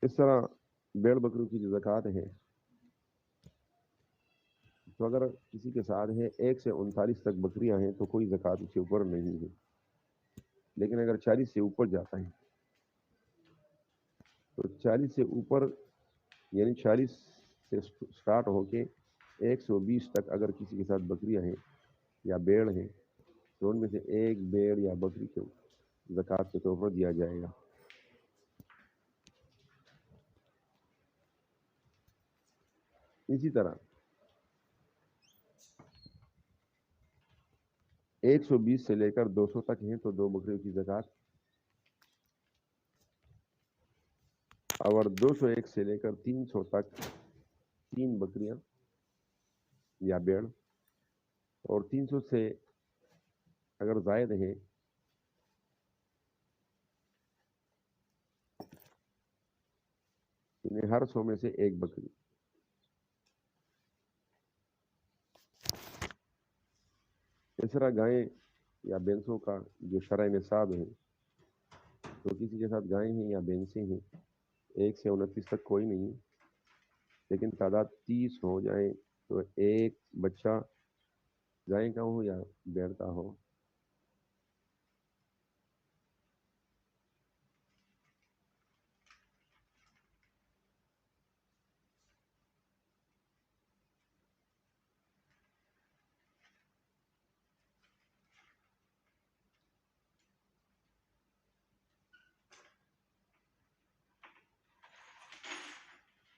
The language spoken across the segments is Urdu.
اس طرح بیڑ بکروں کی جو زکوٰۃ ہے، تو اگر کسی کے ساتھ ہے 1 سے 39 تک بکریاں ہیں تو کوئی زکوٰۃ اس کے اوپر نہیں ہے، لیکن اگر 40 سے اوپر جاتا ہے تو 40 سے اوپر یعنی 40 سے سٹارٹ ہو کے 120 تک اگر کسی کے ساتھ بکریاں ہیں یا بیڑ ہیں تو ان میں سے ایک بیڑ یا بکری کو زکوٰۃ کے طور پر دیا جائے گا۔ اسی طرح 120 سے لے کر 200 تک ہیں تو 2 بکریوں کی زکوٰۃ، اور 201 سے لے کر 300 تک 3 بکریاں یا بیڑ، اور 300 سے اگر زائد ہیں انہیں ہر 100 میں سے ایک بکری۔ اس طرح گائیں یا بھینسوں کا جو شرع نصاب ہے، تو کسی کے ساتھ گائیں ہیں یا بھینسیں ہیں 1 سے 29 تک کوئی نہیں، لیکن تعداد 30 ہو جائیں تو ایک بچہ گائیں کا ہو یا بیڑ کا ہو۔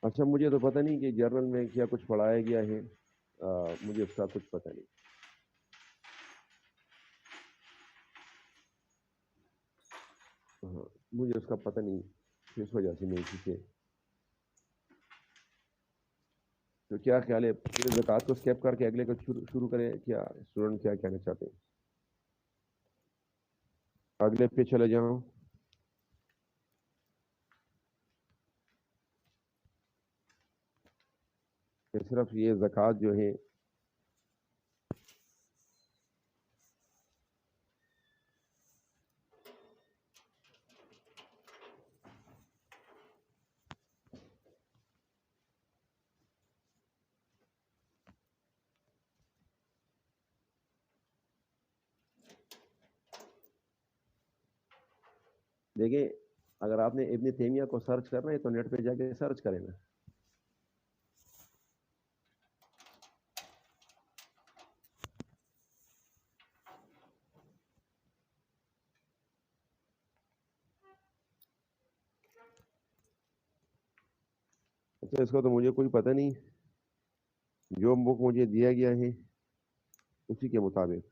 اچھا، مجھے تو پتہ نہیں کہ جرنل میں کیا کچھ پڑھایا گیا ہے، مجھے اس کا کچھ پتہ نہیں۔ ہاں، مجھے اس کا پتہ نہیں، اس وجہ سے میں اسی سے۔ تو کیا خیال ہے پورے زکوٰۃ کو اسکیپ کر کے اگلے کو شروع کریں، کیا اسٹوڈنٹ کیا کہنا چاہتے ہیں؟ اگلے پہ چلے جاؤں۔ کہ صرف یہ زکوٰۃ جو ہے دیکھیں، اگر آپ نے ابن تیمیہ کو سرچ کرنا ہے تو نیٹ پہ جا کے سرچ کریں نا۔ اچھا، اس کا تو مجھے کوئی پتہ نہیں، جو بک مجھے دیا گیا ہے اسی کے مطابق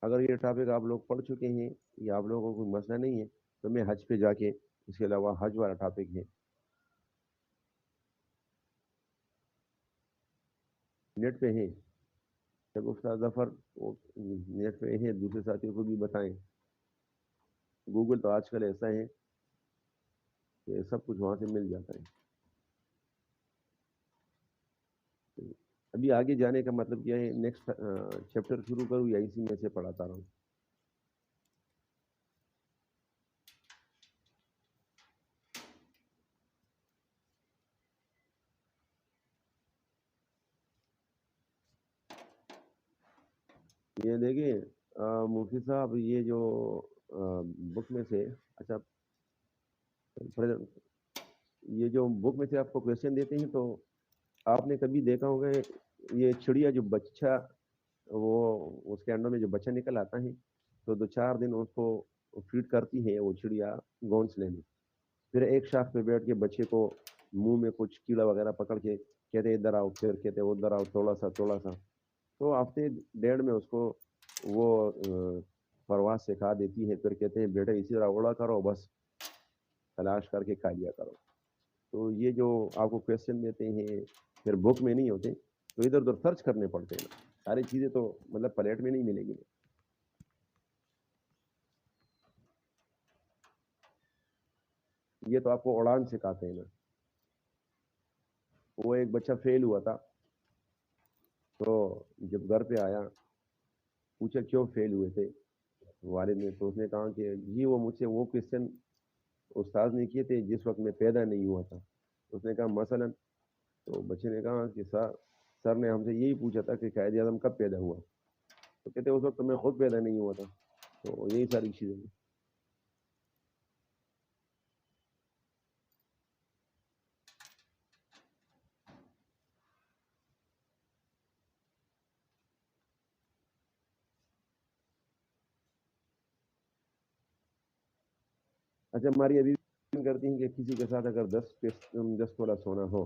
اگر یہ ٹاپک آپ لوگ پڑھ چکے ہیں یا آپ لوگوں کو کوئی مسئلہ نہیں ہے تو میں حج پہ جا کے، اس کے علاوہ حج والا ٹاپک ہے نیٹ پہ ہے، جب استاد ظفر وہ نیٹ پہ ہے، دوسرے ساتھیوں کو بھی بتائیں۔ گوگل تو آج کل ایسا ہے کہ سب کچھ وہاں سے مل جاتا ہے۔ ابھی آگے جانے کا مطلب کیا ہے، نیکسٹ چیپٹر شروع کروں یا اسی میں سے پڑھاتا رہوں؟ یہ دیکھیں مفتی صاحب، یہ جو بک میں سے، اچھا یہ جو بک میں سے آپ کو کویشچن دیتے ہیں تو آپ نے کبھی دیکھا ہوگا یہ چڑیا جو بچہ، وہ اس کے انڈوں میں جو بچہ نکل آتا ہے تو 2-4 دن اس کو فیڈ کرتی ہے وہ چڑیا گھونسلے میں، پھر ایک شاخ پہ بیٹھ کے بچے کو منہ میں کچھ کیڑا وغیرہ پکڑ کے کہتے ادھر آؤ، پھر کہتے ادھر آؤ، تھوڑا سا تھوڑا سا، تو ہفتے 1.5 میں اس کو وہ پرواز سکھا دیتی ہے، پھر کہتے ہیں بیٹا اسی طرح اڑا کرو، بس تلاش کر کے کھا لیا کرو۔ تو یہ جو آپ کو کویشچن دیتے ہیں پھر بک میں نہیں ہوتے تو ادھر ادھر سرچ کرنے پڑتے ہیں نا، ساری چیزیں تو مطلب پلیٹ میں نہیں ملے گی۔ یہ تو آپ کو اڑان سکھاتے ہیں نا۔ وہ ایک بچہ فیل ہوا تھا تو جب گھر پہ آیا پوچھا کیوں فیل ہوئے تھے والد نے، تو اس نے کہا کہ جی وہ مجھ سے وہ کویشچن استاذ نے کیے تھے جس وقت میں پیدا نہیں ہوا تھا. اس نے کہا مثلاً, تو بچے نے کہا کہ سر نے ہم سے یہی پوچھا تھا کہ قائد اعظم کب پیدا ہوا, تو کہتے اس وقت تو میں خود پیدا نہیں ہوا تھا. تو یہی ساری چیزیں ہیں. اچھا, ہماری ابھی کرتی ہیں کہ کسی کے ساتھ اگر 10 تولہ سونا ہو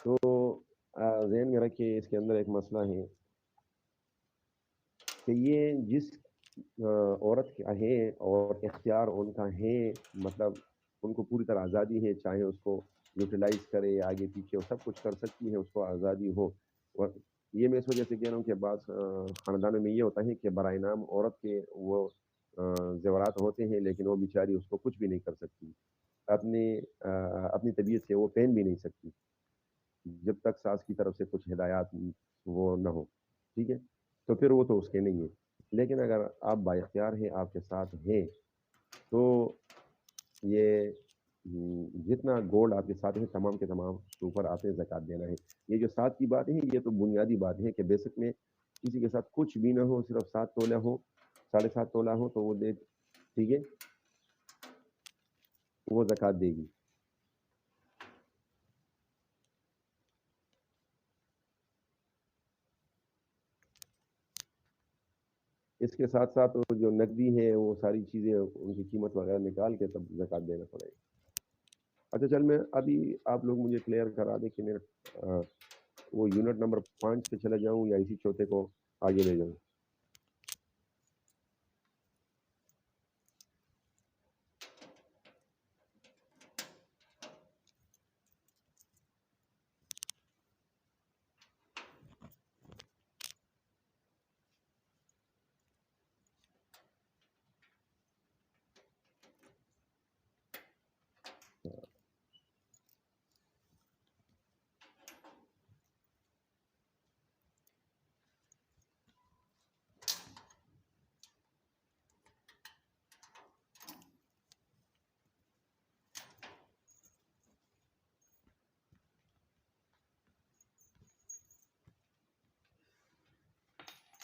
تو ذہن میں رکھیے اس کے اندر ایک مسئلہ ہے کہ یہ جس عورت کا ہے اور اختیار ان کا ہے, مطلب ان کو پوری طرح آزادی ہے, چاہے اس کو یوٹیلائز کرے, آگے پیچھے وہ سب کچھ کر سکتی ہے, اس کو آزادی ہو. اور یہ میں اس وجہ سے کہہ رہا ہوں کہ بعض خاندانوں میں یہ ہوتا ہے کہ برائے نام عورت کے وہ زیورات ہوتے ہیں, لیکن وہ بیچاری اس کو کچھ بھی نہیں کر سکتی, اپنی طبیعت سے وہ پہن بھی نہیں سکتی جب تک ساس کی طرف سے کچھ ہدایات وہ نہ ہو. ٹھیک ہے, تو پھر وہ تو اس کے نہیں ہے. لیکن اگر آپ با اختیار ہیں, آپ کے ساتھ ہیں, تو یہ جتنا گولڈ آپ کے ساتھ ہے تمام کے تمام کے اوپر آپ نے زکوٰۃ دینا ہے. یہ جو 7 کی بات ہے یہ تو بنیادی بات ہے کہ بیسک میں کسی کے ساتھ کچھ بھی نہ ہو, صرف 7 تولہ ہو, 7.5 تولہ ہو تو وہ دے. ٹھیک ہے, وہ زکوٰۃ دے گی. اس کے ساتھ ساتھ جو نقدی ہے وہ ساری چیزیں ان کی قیمت وغیرہ نکال کے تب زکوٰۃ دینا پڑے گا. اچھا چل, میں ابھی آپ لوگ مجھے کلیئر کرا دیں کہ میں وہ یونٹ نمبر 5 پہ چلا جاؤں یا اسی چوتھے کو آگے لے جاؤں.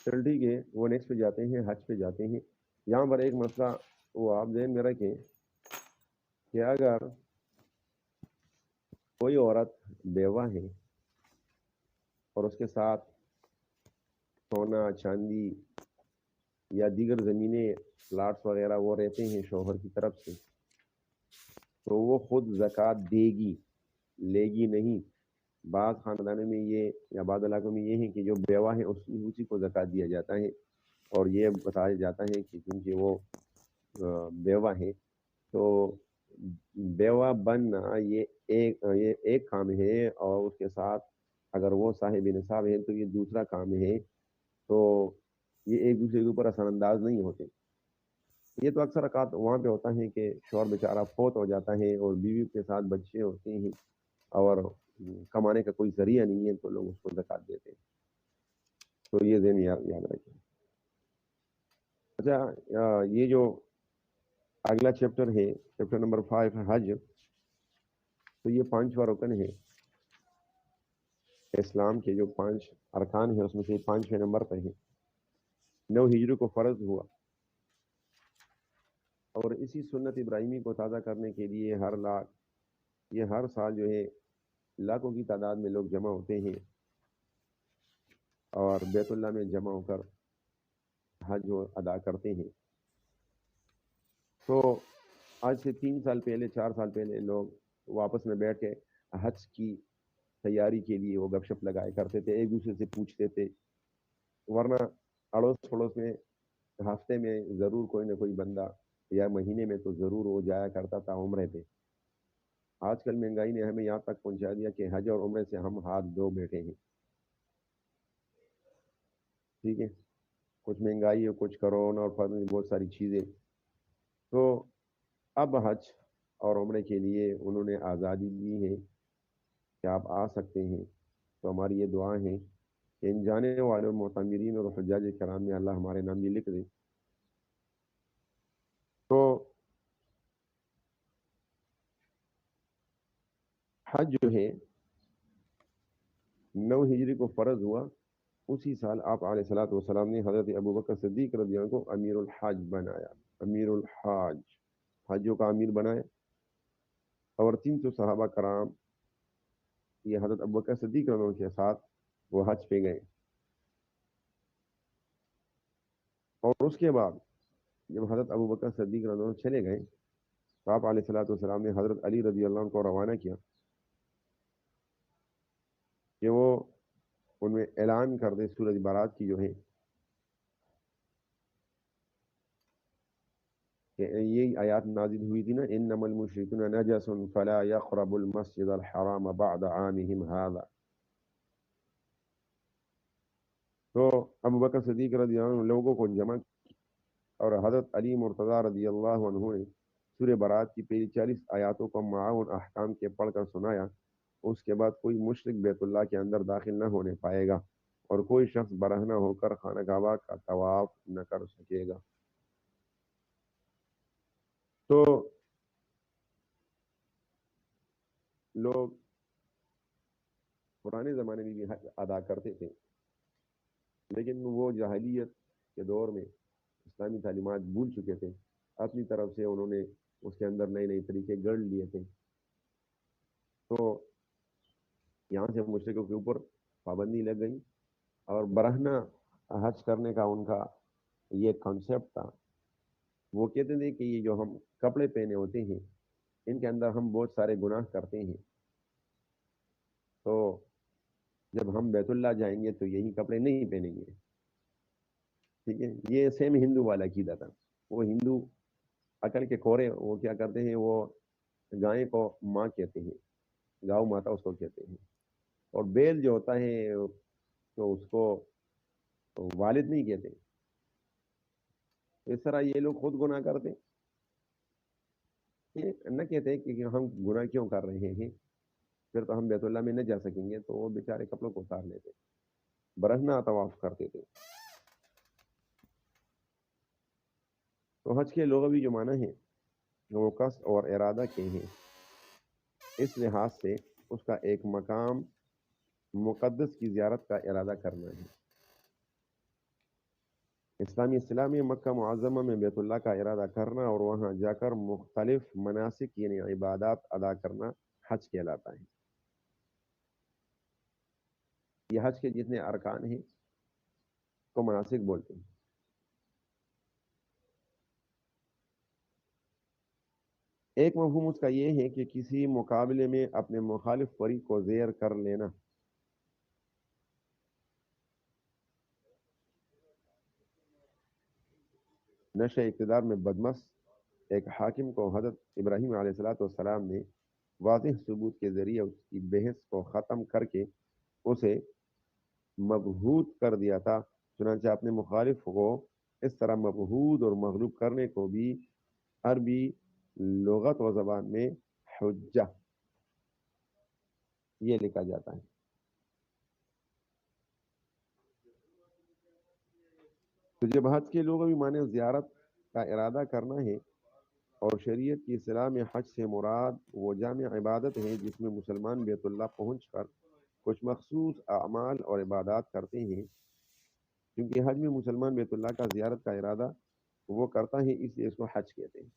چل ٹھیک ہے, وہ نیکسٹ پہ جاتے ہیں, حج پہ جاتے ہیں. یہاں پر ایک مسئلہ وہ آپ ذہن میں رکھیں کہ اگر کوئی عورت بیوہ ہے اور اس کے ساتھ سونا چاندی یا دیگر زمینیں پلاٹس وغیرہ وہ رہتے ہیں شوہر کی طرف سے, تو وہ خود زکوٰۃ دے گی, لے گی نہیں. بعض خاندانوں میں یہ یا بعض علاقوں میں یہ ہے کہ جو بیوہ ہے اسی کو زکوٰۃ دیا جاتا ہے, اور یہ بتایا جاتا ہے کہ کیونکہ وہ بیوہ ہے تو بیوہ بننا یہ ایک کام ہے, اور اس کے ساتھ اگر وہ صاحب نصاب ہے تو یہ دوسرا کام ہے. تو یہ ایک دوسرے کے اوپر اثر انداز نہیں ہوتے. یہ تو اکثر اوقات وہاں پہ ہوتا ہے کہ شوہر بیچارہ فوت ہو جاتا ہے اور بیوی کے ساتھ بچے ہوتے ہیں اور کمانے کا کوئی ذریعہ نہیں ہے, تو لوگ اس کو زکوٰۃ دیتے ہیں. تو یہ ذہن یاد رکھیں. اچھا, یہ جو اگلا چیپٹر ہے, چیپٹر نمبر 5 حج, تو یہ 5واں رکن ہے اسلام کے. جو 5 ارکان ہیں اس میں سے 5ویں نمبر پہ ہے. 9 ہجری کو فرض ہوا, اور اسی سنت ابراہیمی کو تازہ کرنے کے لیے ہر سال جو ہے لاکھوں کی تعداد میں لوگ جمع ہوتے ہیں اور بیت اللہ میں جمع ہو کر حج ادا کرتے ہیں. تو آج سے 3 سال پہلے 4 سال پہلے لوگ واپس میں بیٹھ کے حج کی تیاری کے لیے وہ گپ شپ لگائے کرتے تھے, ایک دوسرے سے پوچھتے تھے. ورنہ اڑوس پڑوس میں ہفتے میں ضرور کوئی نہ کوئی بندہ یا مہینے میں تو ضرور وہ جایا کرتا تھا عمرے پہ. آج کل مہنگائی نے ہمیں یہاں تک پہنچا دیا کہ حج اور عمرے سے ہم ہاتھ دھو بیٹھے ہیں. ٹھیک ہے, کچھ مہنگائی ہے, کچھ کرونا اور بہت ساری چیزیں. تو اب حج اور عمرے کے لیے انہوں نے آزادی دی ہے کہ آپ آ سکتے ہیں. تو ہماری یہ دعا ہے کہ ان جانے والوں معتمرین اور حجاج کرام میں اللہ ہمارے نام بھی لکھ دے. تو حج جو ہے 9 ہجری کو فرض ہوا، اسی سال آپ علیہ الصلوۃ والسلام نے حضرت ابوبکر صدیق رضی اللہ عنہ کو امیر الحج بنایا، امیر الحاج، حجوں کا امیر بنایا، اور 300 صحابہ کرام یہ حضرت ابوبکر صدیق رضی اللہ عنہ کے ساتھ وہ حج پہ گئے. اور اس کے بعد جب حضرت ابوبکر صدیق رضی اللہ عنہ چلے گئے تو آپ علیہ الصلوۃ والسلام نے حضرت علی رضی اللہ عنہ کو روانہ کیا کہ وہ ان میں اعلان کر دے سورج بارات کی جو ہے کہ یہی آیات نازل ہوئی تھی نا، انما المشرکون نجس فلا يقربوا المسجد الحرام بعد عامهم هذا. تو ابوبکر صدیق رضی اللہ عنہ لوگوں کو جمع اور حضرت علی مرتضیٰ رضی اللہ عنہ نے سورہ بارات کی پہلی 40 آیاتوں کو معاون احکام کے پڑھ کر سنایا. اس کے بعد کوئی مشرک بیت اللہ کے اندر داخل نہ ہونے پائے گا اور کوئی شخص برہنہ ہو کر خانہ کعبہ کا طواف نہ کر سکے گا. تو لوگ پرانے زمانے میں بھی حج ادا کرتے تھے، لیکن وہ جاہلیت کے دور میں اسلامی تعلیمات بھول چکے تھے، اپنی طرف سے انہوں نے اس کے اندر نئے نئے طریقے گڑھ لیے تھے. تو یہاں سے مشرکوں کے اوپر پابندی لگ گئی اور برہنہ حج کرنے کا ان کا یہ کانسیپٹ تھا. وہ کہتے تھے کہ یہ جو ہم کپڑے پہنے ہوتے ہیں ان کے اندر ہم بہت سارے گناہ کرتے ہیں، تو جب ہم بیت اللہ جائیں گے تو یہی کپڑے نہیں پہنیں گے. ٹھیک ہے، یہ سیم ہندو والا عقیدہ تھا. وہ ہندو عقل کے کورے وہ کیا کرتے ہیں، وہ گائے کو ماں کہتے ہیں، گاؤ ماتا اس کو کہتے ہیں، اور بیل جو ہوتا ہے تو اس کو والد نہیں کہتے. اس طرح یہ لوگ خود گناہ کرتے نہ کہتے کہ ہم گناہ کیوں کر رہے ہیں، پھر تو ہم بیت اللہ میں نہ جا سکیں گے. تو وہ بیچارے کپڑوں کو اتار لیتے، برہنہ طواف کرتے تھے. تو حج کے لغوی جو معنی ہیں وہ قصد اور ارادہ کے ہیں. اس لحاظ سے اس کا ایک مقام مقدس کی زیارت کا ارادہ کرنا ہے. اسلامی اصطلاح میں مکہ معظمہ میں بیت اللہ کا ارادہ کرنا اور وہاں جا کر مختلف مناسک یعنی عبادات ادا کرنا حج کہلاتا ہے. یہ حج کے جتنے ارکان ہیں کو مناسک بولتے ہیں. ایک مفہوم اس کا یہ ہے کہ کسی مقابلے میں اپنے مخالف فریق کو زیر کر لینا. نشہ اقتدار میں بدمست ایک حاکم کو حضرت ابراہیم علیہ الصلوۃ والسلام نے واضح ثبوت کے ذریعے اس کی بحث کو ختم کر کے اسے مبہوت کر دیا تھا. چنانچہ اپنے مخالف کو اس طرح مبہوت اور مغلوب کرنے کو بھی عربی لغت و زبان میں حجہ یہ لکھا جاتا ہے. تو جب حج کے لغوی معنی زیارت کا ارادہ کرنا ہے اور شریعت کی اصطلاح میں حج سے مراد وہ جامع عبادت ہے جس میں مسلمان بیت اللہ پہنچ کر کچھ مخصوص اعمال اور عبادات کرتے ہیں. کیونکہ حج میں مسلمان بیت اللہ کا زیارت کا ارادہ وہ کرتا ہے، اس لیے اس کو حج کہتے ہیں.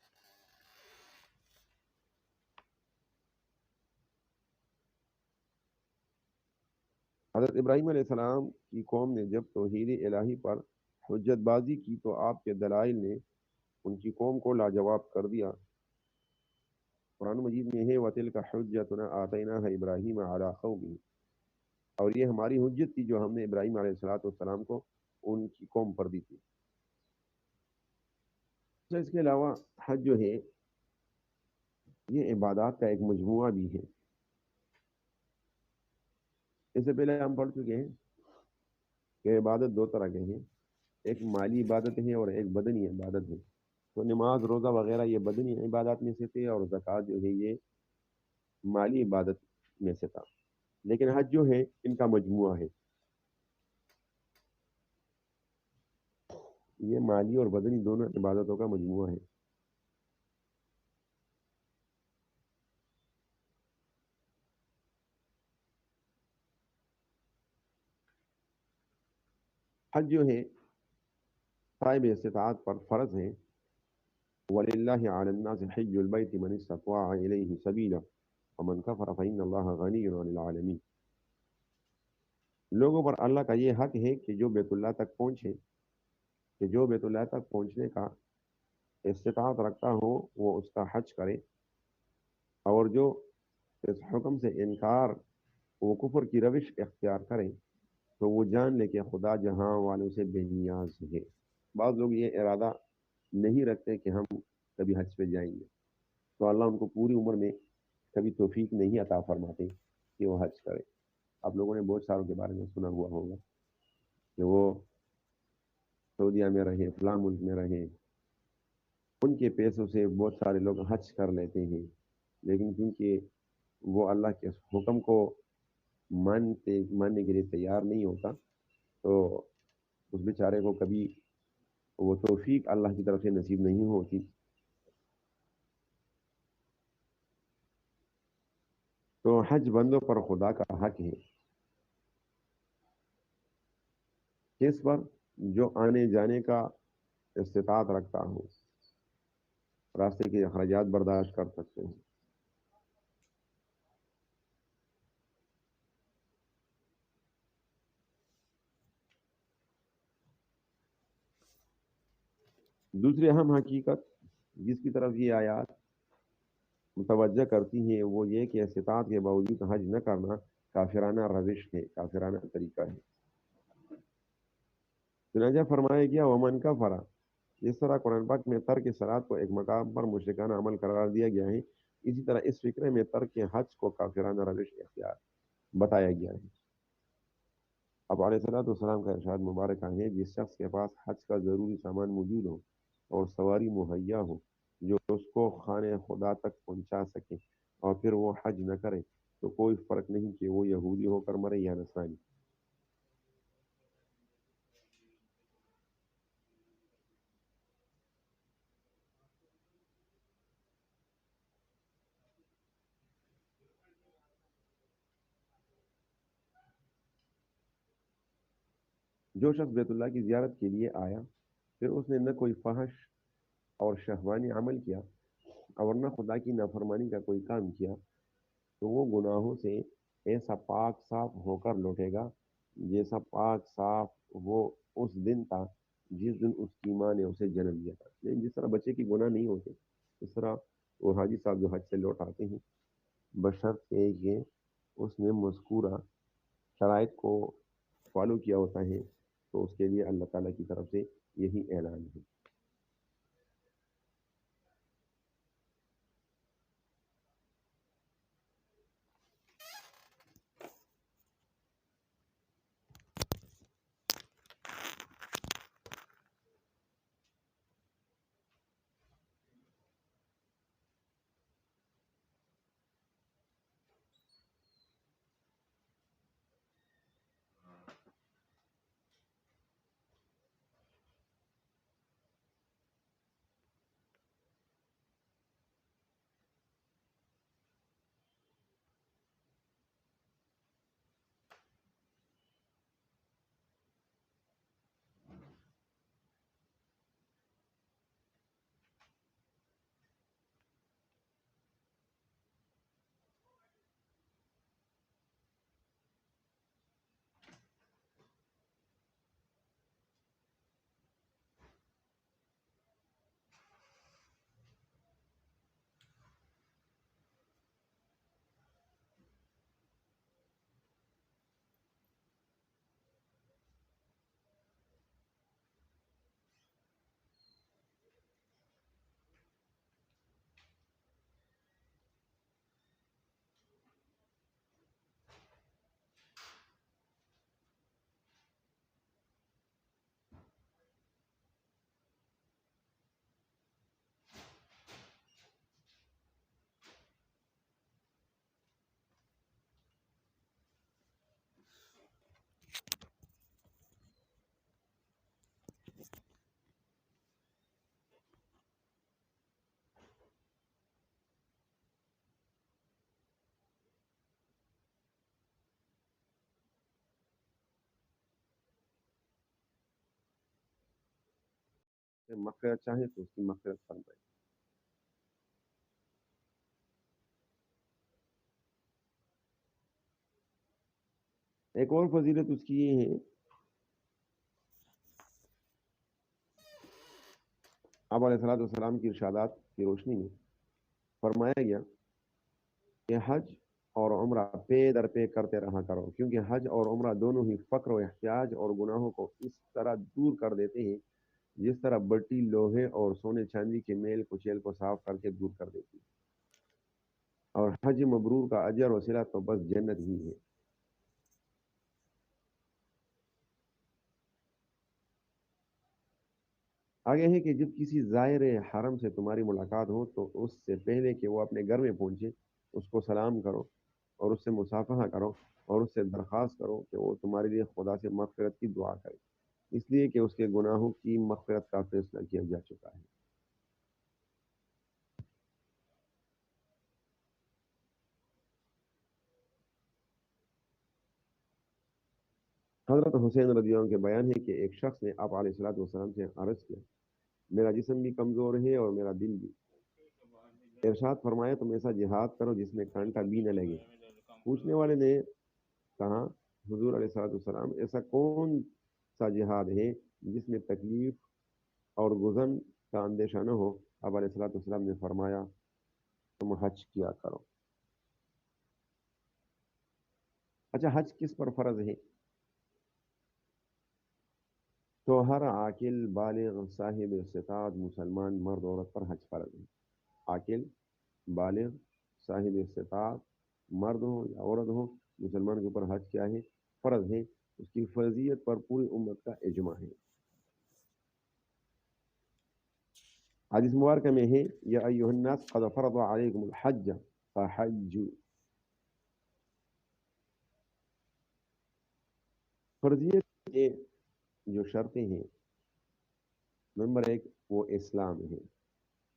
حضرت ابراہیم علیہ السلام کی قوم نے جب توحید الہی پر حجت بازی کی تو آپ کے دلائل نے ان کی قوم کو لاجواب کر دیا. قرآن مجید میں ہے وَتِلْكَ حُجَّتُنَا آتَيْنَاهَا إِبْرَاهِيمَ عَلَىٰ قَوْمِهِ، اور یہ ہماری حجت تھی جو ہم نے ابراہیم علیہ السلام کو ان کی قوم پر دی تھی. اس کے علاوہ حج جو ہے یہ عبادات کا ایک مجموعہ بھی ہے. اس سے پہلے ہم پڑھ چکے ہیں کہ عبادت دو طرح کے ہیں، ایک مالی عبادت ہے اور ایک بدنی عبادت ہے. تو نماز روزہ وغیرہ یہ بدنی عبادات میں سے تھے اور زکوٰۃ جو ہے یہ مالی عبادت میں سے تھا. لیکن حج جو ہے ان کا مجموعہ ہے، یہ مالی اور بدنی دونوں عبادتوں کا مجموعہ ہے. حج جو ہے صاحب استطاعت پر فرض ہے. وَلِلَّهِ عَلَى النَّاسِ حِجُّ الْبَيْتِ مَنِ اسْتَطَاعَ إِلَيْهِ سَبِيلًا وَمَنْ كَفَرَ فَإِنَّ اللَّهَ غَنِيٌّ عَنِ الْعَالَمِينَ. لوگوں پر اللہ کا یہ حق ہے کہ جو بیت اللہ تک پہنچے، کہ جو بیت اللہ تک پہنچنے کا استطاعت رکھتا ہو وہ اس کا حج کرے، اور جو اس حکم سے انکار، وہ کفر کی روش اختیار کرے، تو وہ جان لے کہ خدا جہاں والوں سے بے نیاز ہے. بعض لوگ یہ ارادہ نہیں رکھتے کہ ہم کبھی حج پہ جائیں گے، تو اللہ ان کو پوری عمر میں کبھی توفیق نہیں عطا فرماتے کہ وہ حج کرے. آپ لوگوں نے بہت ساروں کے بارے میں سنا ہوا ہوگا کہ وہ سعودیہ میں رہے، فلاں ملک میں رہے، ان کے پیسوں سے بہت سارے لوگ حج کر لیتے ہیں، لیکن کیونکہ وہ اللہ کے حکم کو ماننے کے لیے تیار نہیں ہوتا، تو اس بیچارے کو کبھی وہ توفیق اللہ کی طرف سے نصیب نہیں ہوتی. تو حج بندوں پر خدا کا حق ہے، کس پر؟ جو آنے جانے کا استطاعت رکھتا ہو، راستے کے اخراجات برداشت کر سکتے ہیں. دوسری اہم حقیقت جس کی طرف یہ آیات متوجہ کرتی ہیں وہ یہ کہ استطاعت کے باوجود حج نہ کرنا کافرانہ روش ہے، کافرانہ طریقہ ہے. چنانچہ فرمایا گیا ومن کا فرا، جس طرح قرآن پاک میں ترک صلاۃ کو ایک مقام پر مشرکانہ عمل قرار دیا گیا ہے، اسی طرح اس فکرے میں ترک حج کو کافرانہ روش اختیار بتایا گیا ہے. اب علیہ الصلوۃ والسلام کا ارشاد مبارکہ ہے جس شخص کے پاس حج کا ضروری سامان موجود ہو اور سواری مہیا ہو جو اس کو خانہ خدا تک پہنچا سکے اور پھر وہ حج نہ کرے، تو کوئی فرق نہیں کہ وہ یہودی ہو کر مرے یا نصرانی. جو شخص بیت اللہ کی زیارت کے لیے آیا، پھر اس نے نہ کوئی فحش اور شہوانی عمل کیا اور نہ خدا کی نافرمانی کا کوئی کام کیا، تو وہ گناہوں سے ایسا پاک صاف ہو کر لوٹے گا جیسا پاک صاف وہ اس دن تھا جس دن اس کی ماں نے اسے جنم دیا تھا. لیکن جس طرح بچے کی گناہ نہیں ہوتے، اس طرح وہ حاجی صاحب جو حج سے لوٹ آتے ہیں، بشرط کہ اس نے مذکورہ شرائط کو فالو کیا ہوتا ہے، تو اس کے لیے اللہ تعالیٰ کی طرف سے یہی اعلان ہے. سے مغفرت چاہے تو اس کی مغفرت فرمائے۔ ایک اور فضیلت اس کی یہ ہے، آپ علیہ الصلوۃ والسلام کی ارشادات کی روشنی میں فرمایا گیا کہ حج اور عمرہ پے در پے کرتے رہا کرو، کیونکہ حج اور عمرہ دونوں ہی فقر و احتیاج اور گناہوں کو اس طرح دور کر دیتے ہیں جس طرح بٹی لوہے اور سونے چاندی کے میل کچیل کو صاف کر کے دور کر دیتی ہے، اور حج مبرور کا اجر و صلہ تو بس جنت ہی ہے۔ آگے ہے کہ جب کسی زائر حرم سے تمہاری ملاقات ہو تو اس سے پہلے کہ وہ اپنے گھر میں پہنچے اس کو سلام کرو اور اس سے مصافحہ کرو اور اس سے درخواست کرو کہ وہ تمہارے لیے خدا سے مغفرت کی دعا کرے، اس لیے کہ اس کے گناہوں کی مغفرت کا فیصلہ کیا جا چکا ہے۔ حضرت حسین رضی اللہ عنہ کے بیان ہے کہ ایک شخص نے آپ علیہ الصلوۃ والسلام سے عرض کیا، میرا جسم بھی کمزور ہے اور میرا دل بھی، ارشاد فرمایا تم ایسا جہاد کرو جس میں کانٹا بھی نہ لگے۔ پوچھنے والے نے کہا، حضور علیہ الصلوۃ والسلام ایسا کون سا جہاد ہے جس میں تکلیف اور گزن کا اندیشہ نہ ہو؟ آپ علیہ الصلوۃ والسلام نے فرمایا تم حج کیا کرو۔ اچھا، حج کس پر فرض ہے؟ تو ہر عاقل بالغ صاحب استطاعت مسلمان مرد عورت پر حج فرض ہے۔ عاقل بالغ صاحب استطاعت مرد ہو یا عورت ہو، مسلمان کے اوپر حج کیا ہے؟ فرض ہے۔ اس کی فرضیت پر پوری امت کا اجماع ہے۔ حدیث مبارکہ میں ہے، یا ایھا الناس قد فرض علیکم الحج فحجوا۔ فرضیت کے جو شرطیں ہیں، نمبر ایک وہ اسلام ہے،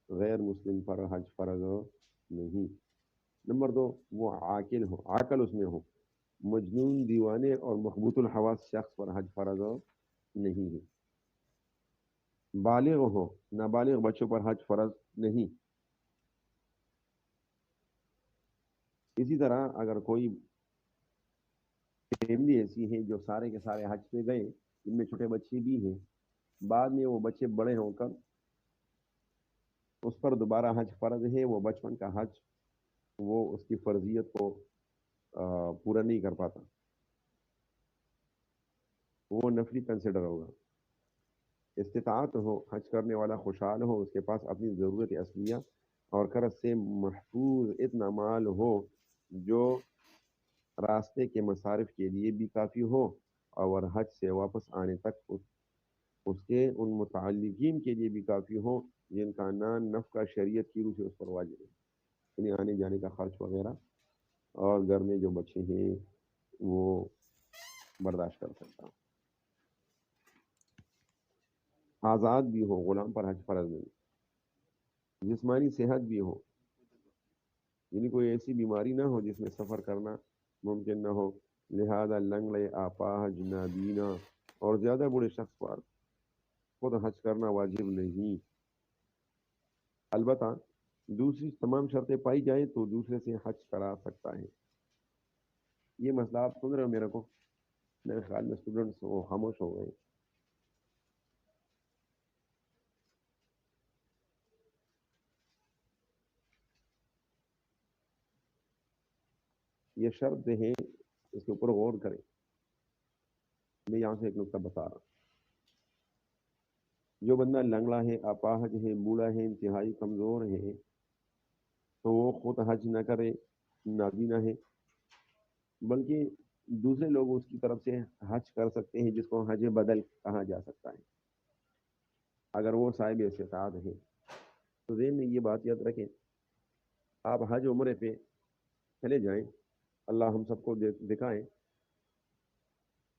غیر مسلم پر حج فرض نہیں۔ نمبر دو وہ عاقل ہو، عقل اس میں ہو، مجنون دیوانے اور مخبوط الحواس شخص پر حج فرض نہیں ہے۔ بالغ ہو، نابالغ بچوں پر حج فرض نہیں۔ اسی طرح اگر کوئی فیملی ایسی ہے جو سارے کے سارے حج پہ گئے، ان میں چھوٹے بچے بھی ہیں، بعد میں وہ بچے بڑے ہو کر اس پر دوبارہ حج فرض ہے، وہ بچپن کا حج وہ اس کی فرضیت کو پورا نہیں کر پاتا، وہ نفلی کنسیڈر ہوگا۔ استطاعت ہو، حج کرنے والا خوشحال ہو، اس کے پاس اپنی ضرورت اصلیہ اور قرض سے محفوظ اتنا مال ہو جو راستے کے مصارف کے لیے بھی کافی ہو، اور حج سے واپس آنے تک اس کے ان متعلقین کے لیے بھی کافی ہو جن کا نان نفقہ شریعت کی روح سے اس پر واجب ہے، یعنی آنے جانے کا خرچ وغیرہ، اور گھر میں جو بچے ہیں وہ برداشت کر سکتا ہوں۔ آزاد بھی ہو، غلام پر حج فرض نہیں۔ جسمانی صحت بھی ہو، یعنی کوئی ایسی بیماری نہ ہو جس میں سفر کرنا ممکن نہ ہو، لہذا لنگڑے، آپاہج، نابینا اور زیادہ بوڑھے شخص پر خود حج کرنا واجب نہیں۔ البتہ دوسری تمام شرطیں پائی جائیں تو دوسرے سے حج کرا سکتا ہے۔ یہ مسئلہ آپ سن رہے ہو میرے کو؟ میرے خیال میں اسٹوڈنٹس وہ خاموش ہو گئے۔ یہ شرط ہے، اس کے اوپر غور کریں۔ میں یہاں سے ایک نقطہ بتا رہا ہوں۔ جو بندہ لنگڑا ہے، اپاہج ہے، بوڑھا ہے، انتہائی کمزور ہے، تو وہ خود حج نہ کرے، نابینا ہے، بلکہ دوسرے لوگ اس کی طرف سے حج کر سکتے ہیں، جس کو حج بدل کہا جا سکتا ہے، اگر وہ صاحب استطاعت ہے۔ تو ذہن میں یہ بات یاد رکھیں، آپ حج عمرے پہ چلے جائیں، اللہ ہم سب کو دکھائیں،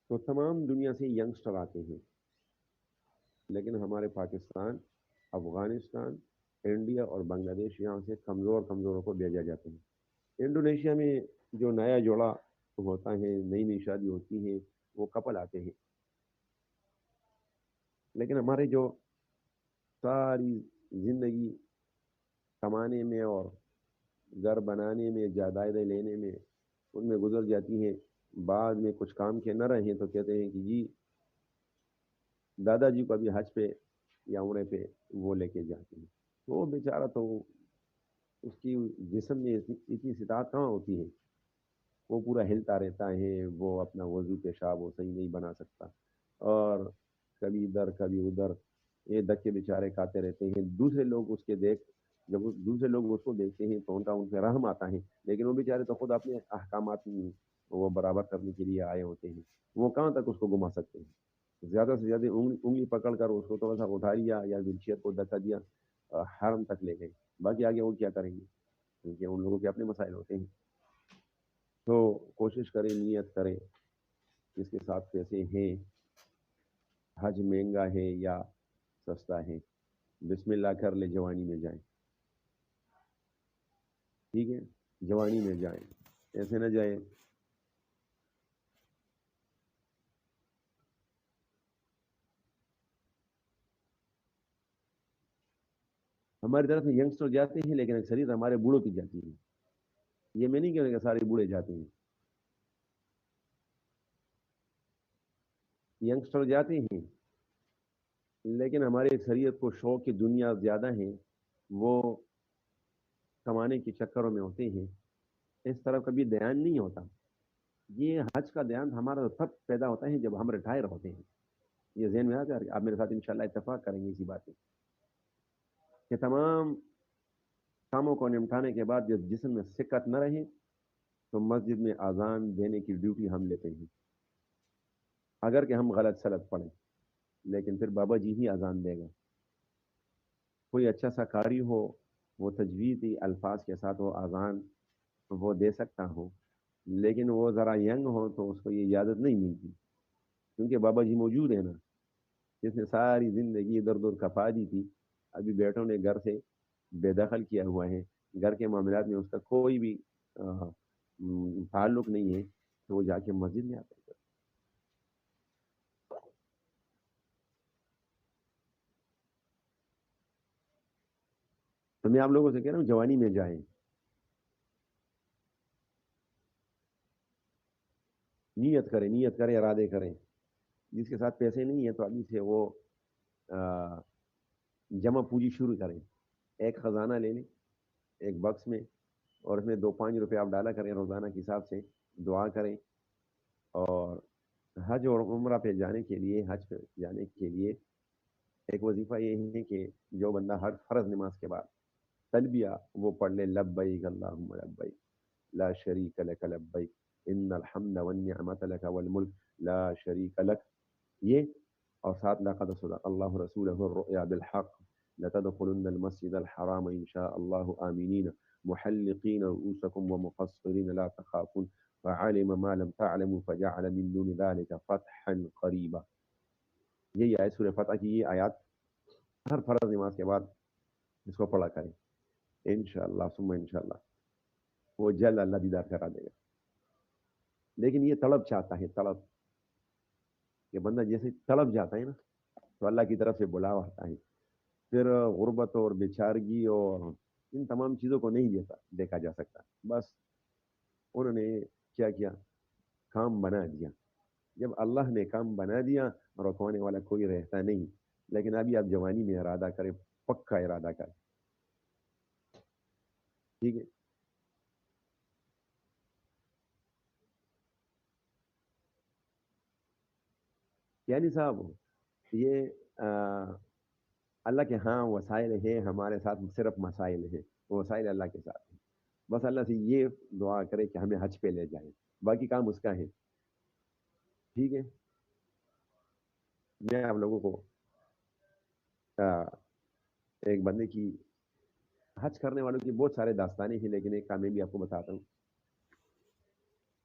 تو تمام دنیا سے ینگسٹر آتے ہیں، لیکن ہمارے پاکستان، افغانستان، انڈیا اور بنگلہ دیش یہاں سے کمزور کمزوروں کو بھیجا جاتے ہیں۔ انڈونیشیا میں جو نیا جوڑا ہوتا ہے، نئی نئی شادی ہوتی ہے، وہ کپل آتے ہیں، لیکن ہمارے جو ساری زندگی کمانے میں اور گھر بنانے میں، جائیدادیں لینے میں، ان میں گزر جاتی ہیں. بعد میں کچھ کام کے نہ رہیں تو کہتے ہیں کہ جی دادا جی کو ابھی حج پہ یا عمرے پہ وہ لے کے جاتے ہیں. تو وہ بیچارہ تو اس کی جسم میں اتنی استطاعت کہاں ہوتی ہے، وہ پورا ہلتا رہتا ہے، وہ اپنا وضو پیشاب وہ صحیح نہیں بنا سکتا، اور کبھی ادھر کبھی ادھر یہ دھکے بیچارے کھاتے رہتے ہیں. دوسرے لوگ اس کے دیکھ جب دوسرے لوگ اس کو دیکھتے ہیں تو ان پہ رحم آتا ہے، لیکن وہ بیچارے تو خود اپنے احکامات وہ برابر کرنے کے لیے آئے ہوتے ہیں. وہ کہاں تک اس کو گھما سکتے ہیں؟ زیادہ سے زیادہ انگلی پکڑ کر اس کو تھوڑا سا اٹھا لیا یا ویل چیئر کو دھکا دیا، حرم تک لے گئے. باقی آگے وہ کیا کریں گے، کیونکہ ان لوگوں کے اپنے مسائل ہوتے ہیں. تو کوشش کریں، نیت کریں، جس کے ساتھ پیسے ہیں. حج مہنگا ہے یا سستا ہے، بسم اللہ کر لے، جوانی میں جائیں. ٹھیک ہے، جوانی میں جائیں، ایسے نہ جائیں. ہماری طرف میں ینگسٹر جاتے ہیں لیکن اکثریت ہمارے بوڑھوں کی جاتی ہے. یہ میں نہیں کہہ رہا کہ سارے بوڑھے جاتے ہیں، ینگسٹر جاتے ہیں لیکن ہماری اکثریت کو شوق کی دنیا زیادہ ہیں، وہ کمانے کے چکروں میں ہوتے ہیں، اس طرف کبھی دھیان نہیں ہوتا. یہ حج کا دھیان ہمارا تب پیدا ہوتا ہے جب ہم ریٹائر ہوتے ہیں. یہ ذہن میں آتا ہے، آپ میرے ساتھ انشاءاللہ اتفاق کریں گے اسی بات پہ کہ تمام کاموں کو نمٹانے کے بعد جب جسم میں سکت نہ رہے تو مسجد میں اذان دینے کی ڈیوٹی ہم لیتے ہیں، اگر کہ ہم غلط سلط پڑیں، لیکن پھر بابا جی ہی اذان دے گا. کوئی اچھا سا قاری ہو، وہ تجویدی الفاظ کے ساتھ وہ اذان وہ دے سکتا ہو، لیکن وہ ذرا ینگ ہو تو اس کو یہ اجازت نہیں ملتی، کیونکہ بابا جی موجود ہے نا، جس نے ساری زندگی ادھر ادھر کپا دی تھی، ابھی بیٹوں نے گھر سے بے دخل کیا ہوا ہے، گھر کے معاملات میں اس کا کوئی بھی تعلق نہیں ہے، تو وہ جا کے مسجد میں آتا ہے. تو میں آپ لوگوں سے کہہ رہا ہوں جوانی میں جائیں، نیت کریں، ارادے کریں. جس کے ساتھ پیسے نہیں ہیں تو ابھی سے وہ جمع پوجی شروع کریں. ایک خزانہ لے لیں ایک باکس میں، اور اس میں 2-5 روپے آپ ڈالا کریں روزانہ کے حساب سے، دعا کریں. اور حج اور عمرہ پہ جانے کے لیے، حج پہ جانے کے لیے ایک وظیفہ یہ ہے کہ جو بندہ ہر فرض نماز کے بعد تلبیہ وہ پڑھ لے، لبیک اللہم لبیک لا شریک لک لبیک ان الحمد والنعمت لک والملک لا شریک لک. یہ اور ساتھ لقد صدق اللہ رسولہ الرؤیا بالحق لتدخلن المسجد الحرام ان شاء اللہ آمینین محلقین رؤوسکم ومقصرین لا تخافون فعلم ما لم تعلموا فجعل من دون ذلك فتحا قریبا. یہی آیت سورہ فتح کی، یہ آیات ہر فرض نماز کے بعد اس کو پڑھا کریں، انشاءاللہ ثم انشاءاللہ وہ جلد اللہ دیدار کرا دے گا. لیکن یہ طلب چاہتا ہے، طلب کہ بندہ جیسے طلب جاتا ہے نا تو اللہ کی طرف سے بلاوا آتا ہے. پھر غربت اور بیچارگی اور ان تمام چیزوں کو نہیں دیکھا جا سکتا. بس انہوں نے کیا کیا، کام بنا دیا. جب اللہ نے کام بنا دیا رکوانے والا کوئی رہتا نہیں. لیکن ابھی آپ جوانی میں ارادہ کریں، پکا ارادہ کریں. ٹھیک ہے. یعنی صاحب یہ اللہ کے ہاں وسائل ہے، ہمارے ساتھ صرف مسائل ہے، وسائل اللہ کے ساتھ ہیں. بس اللہ سے یہ دعا کرے کہ ہمیں حج پہ لے جائے، باقی کام اس کا ہے. ٹھیک ہے. میں آپ لوگوں کو ایک بندے کی، حج کرنے والوں کی بہت سارے داستانیں ہیں، لیکن ایک کام میں بھی آپ کو بتاتا ہوں.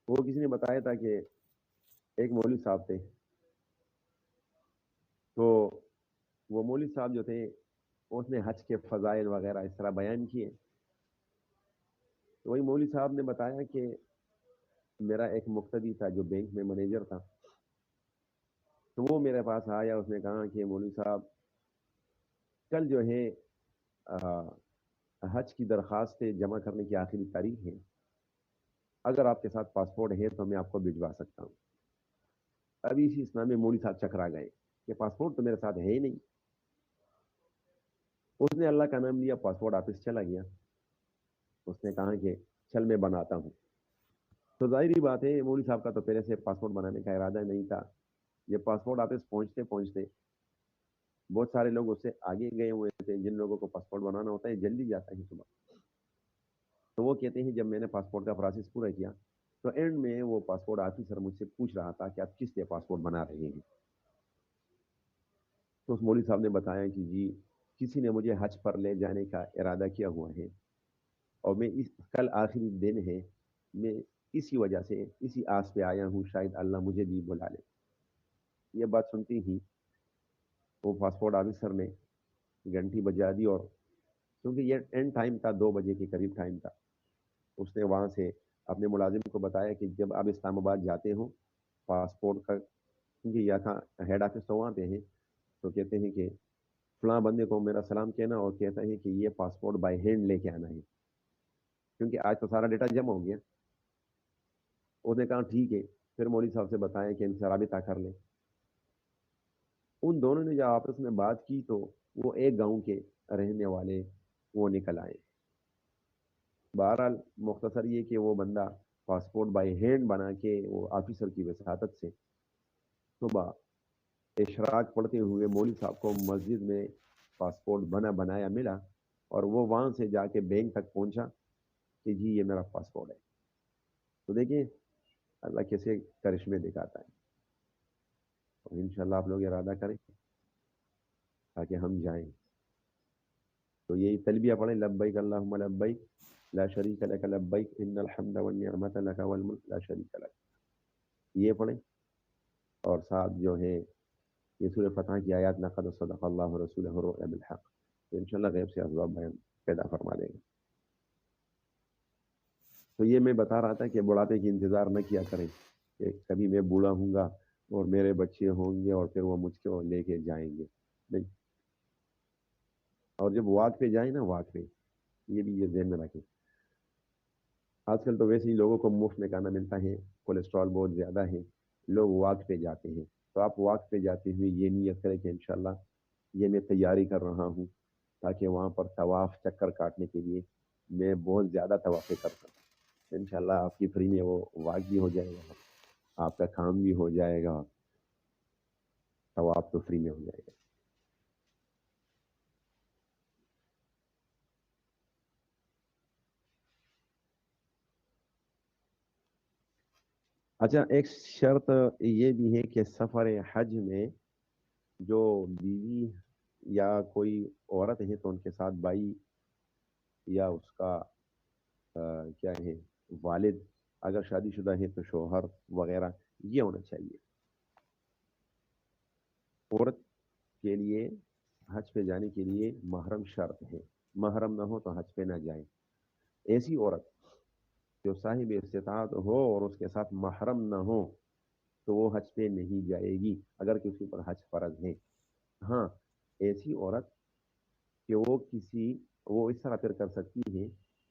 وہ کسی نے بتایا تھا کہ ایک مولوی صاحب تھے، تو وہ مولوی صاحب جو تھے اس نے حج کے فضائل وغیرہ اس طرح بیان کیے. تو وہی مولوی صاحب نے بتایا کہ میرا ایک مقتدی تھا جو بینک میں مینیجر تھا، تو وہ میرے پاس آیا، اس نے کہا کہ مولوی صاحب کل جو ہے حج کی درخواستیں جمع کرنے کی آخری تاریخ ہے. اگر آپ کے ساتھ پاسپورٹ ہے تو میں آپ کو بھجوا سکتا ہوں. ابھی اسی اسلام میں مولوی صاحب چکرا گئے کہ پاسپورٹ تو میرے ساتھ ہے ہی نہیں. اس نے اللہ کا نام لیا, پاسپورٹ آفس چلا گیا. اس نے کہا کہ چل میں بناتا ہوں. تو ظاہری بات ہے مولوی صاحب کا تو پہلے سے پاسپورٹ بنانے کا ارادہ نہیں تھا. یہ پاسپورٹ آفس پہنچتے پہنچتے بہت سارے لوگ اس سے آگے گئے ہوئے تھے. جن لوگوں کو پاسپورٹ بنانا ہوتا ہے جلدی جاتا ہے صبح. تو وہ کہتے ہیں جب میں نے پاسپورٹ کا پروسیس پورا کیا تو اینڈ میں وہ پاسپورٹ آفیسر مجھ سے پوچھ رہا تھا کہ آپ کس لیے پاسپورٹ بنا رہے ہیں. تو اس مولوی صاحب نے بتایا کہ جی کسی نے مجھے حج پر لے جانے کا ارادہ کیا ہوا ہے اور میں کل آخری دن ہے, میں اسی وجہ سے اسی آس پہ آیا ہوں, شاید اللہ مجھے بھی بلا لے. یہ بات سنتی ہی وہ پاسپورٹ آفیسر نے گھنٹی بجا دی, اور کیونکہ یہ اینڈ ٹائم تھا, 2 بجے کے قریب ٹائم تھا, اس نے وہاں سے اپنے ملازم کو بتایا کہ جب آپ اسلام آباد جاتے ہو پاسپورٹ کا, کیونکہ یہ تھا ہیڈ آفس تو وہاں پہ ہے, تو کہتے ہیں کہ فلاں بندے کو میرا سلام کہنا اور کہتا ہے کہ یہ پاسپورٹ بائی ہینڈ لے کے آنا ہے, کیونکہ آج تو سارا ڈیٹا جمع ہو گیا. اس نے کہا ٹھیک ہے. پھر مولوی صاحب سے بتایا کہ ان سے رابطہ کر لیں. ان دونوں نے جب آپس میں بات کی تو وہ ایک گاؤں کے رہنے والے وہ نکل آئے. بہرحال مختصر یہ کہ وہ بندہ پاسپورٹ بائی ہینڈ بنا کے وہ آفیسر کی وساطت سے صبح اشراق پڑھتے ہوئے مولوی صاحب کو مسجد میں پاسپورٹ بنایا ملا, اور وہ وہاں سے جا کے بینک تک پہنچا کہ جی یہ میرا پاسپورٹ ہے. تو دیکھیں اللہ کیسے کرشمے دکھاتا ہے. اور انشاءاللہ آپ لوگ ارادہ کریں تاکہ ہم جائیں. تو یہی تلبیہ پڑھیں, لبیک اللہم لبیک لا شریک لک لبیک ان الحمد والنعمت لک والملک لا شریک لک, یہ پڑھیں. اور ساتھ جو ہے یہ سورہ فتح کی آیات لقد صدق اللہ رسولہ الرؤیا بالحق, تو انشاءاللہ غیب سے اسباب بیان پیدا فرما دے گا. تو یہ میں بتا رہا تھا کہ بڑھاپے کی انتظار نہ کیا کریں کہ کبھی میں بوڑھا ہوں گا اور میرے بچے ہوں گے اور پھر وہ مجھ کو لے کے جائیں گے, نہیں. اور جب واک پہ جائیں نا, واک پہ یہ بھی یہ ذہن میں رکھیں. آج کل تو ویسے ہی لوگوں کو مفت میں کھانا ملتا ہے, کولیسٹرول بہت زیادہ ہے, لوگ واک پہ جاتے ہیں. تو آپ واک پہ جاتے ہوئے یہ نیت کریں کہ انشاءاللہ یہ میں تیاری کر رہا ہوں تاکہ وہاں پر طواف چکر کاٹنے کے لیے میں بہت زیادہ طوافیں کر سکوں. انشاءاللہ آپ کی فری میں وہ واک بھی ہو جائے گا, آپ کا کام بھی ہو جائے گا, طواف تو فری میں ہو جائے گا. اچھا, ایک شرط یہ بھی ہے کہ سفر حج میں جو بیوی یا کوئی عورت ہے تو ان کے ساتھ بھائی یا اس کا کیا ہے والد, اگر شادی شدہ ہے تو شوہر وغیرہ, یہ ہونا چاہیے. عورت کے لیے حج پہ جانے کے لیے محرم شرط ہے, محرم نہ ہو تو حج پہ نہ جائیں. ایسی عورت جو صاحب استطاعت ہو اور اس کے ساتھ محرم نہ ہو تو وہ حج پہ نہیں جائے گی اگر کسی پر حج فرض ہے. ہاں, ایسی عورت کہ وہ اس طرح پھر کر سکتی ہے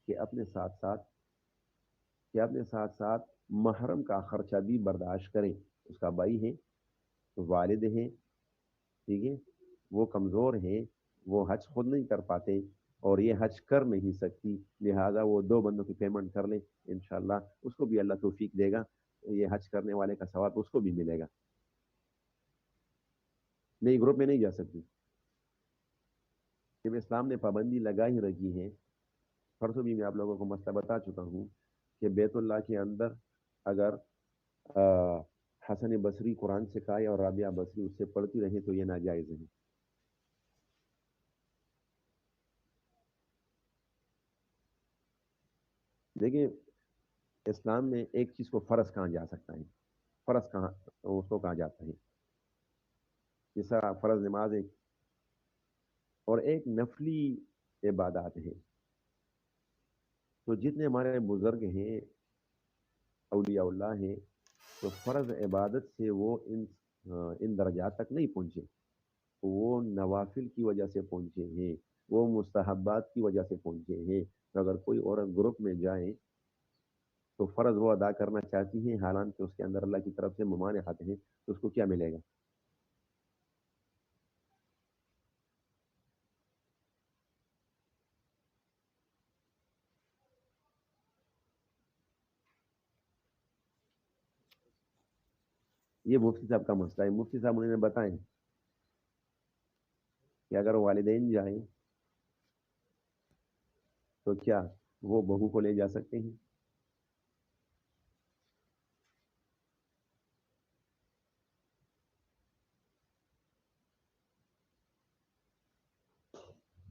کہ اپنے ساتھ ساتھ محرم کا خرچہ بھی برداشت کریں. اس کا بھائی ہے, والد ہیں, ٹھیک ہے, وہ کمزور ہیں, وہ حج خود نہیں کر پاتے اور یہ حج کر نہیں سکتی, لہذا وہ 2 بندوں کی پیمنٹ کر لیں, انشاءاللہ اس کو بھی اللہ توفیق دے گا, یہ حج کرنے والے کا ثواب اس کو بھی ملے گا. نہیں, گروپ میں نہیں جا سکتی. جب اسلام نے پابندی لگا ہی رکھی ہے, پرسوں بھی میں آپ لوگوں کو مسئلہ بتا چکا ہوں کہ بیت اللہ کے اندر اگر حسن بصری قرآن سکھائے اور رابعہ بصری اس سے پڑھتی رہے تو یہ ناجائز ہے. دیکھیں, اسلام میں ایک چیز کو فرض کہا جا سکتا ہے, فرض کہاں اس کو کہا جاتا ہے, جس طرح فرض نماز ایک اور ایک نفلی عبادات ہے. تو جتنے ہمارے بزرگ ہیں, اولیاء اللہ ہیں, تو فرض عبادت سے وہ ان درجات تک نہیں پہنچے. وہ نوافل کی وجہ سے پہنچے ہیں، وہ مستحبات کی وجہ سے پہنچے ہیں. تو اگر کوئی عورت گروپ میں جائے تو فرض وہ ادا کرنا چاہتی ہیں، حالانکہ اس کے اندر اللہ کی طرف سے ممانعات ہیں، تو اس کو کیا ملے گا؟ یہ مفتی صاحب کا مسئلہ ہے. مفتی صاحب انہیں بتائیں کہ اگر والدین جائیں تو کیا وہ بہو کو لے جا سکتے ہیں؟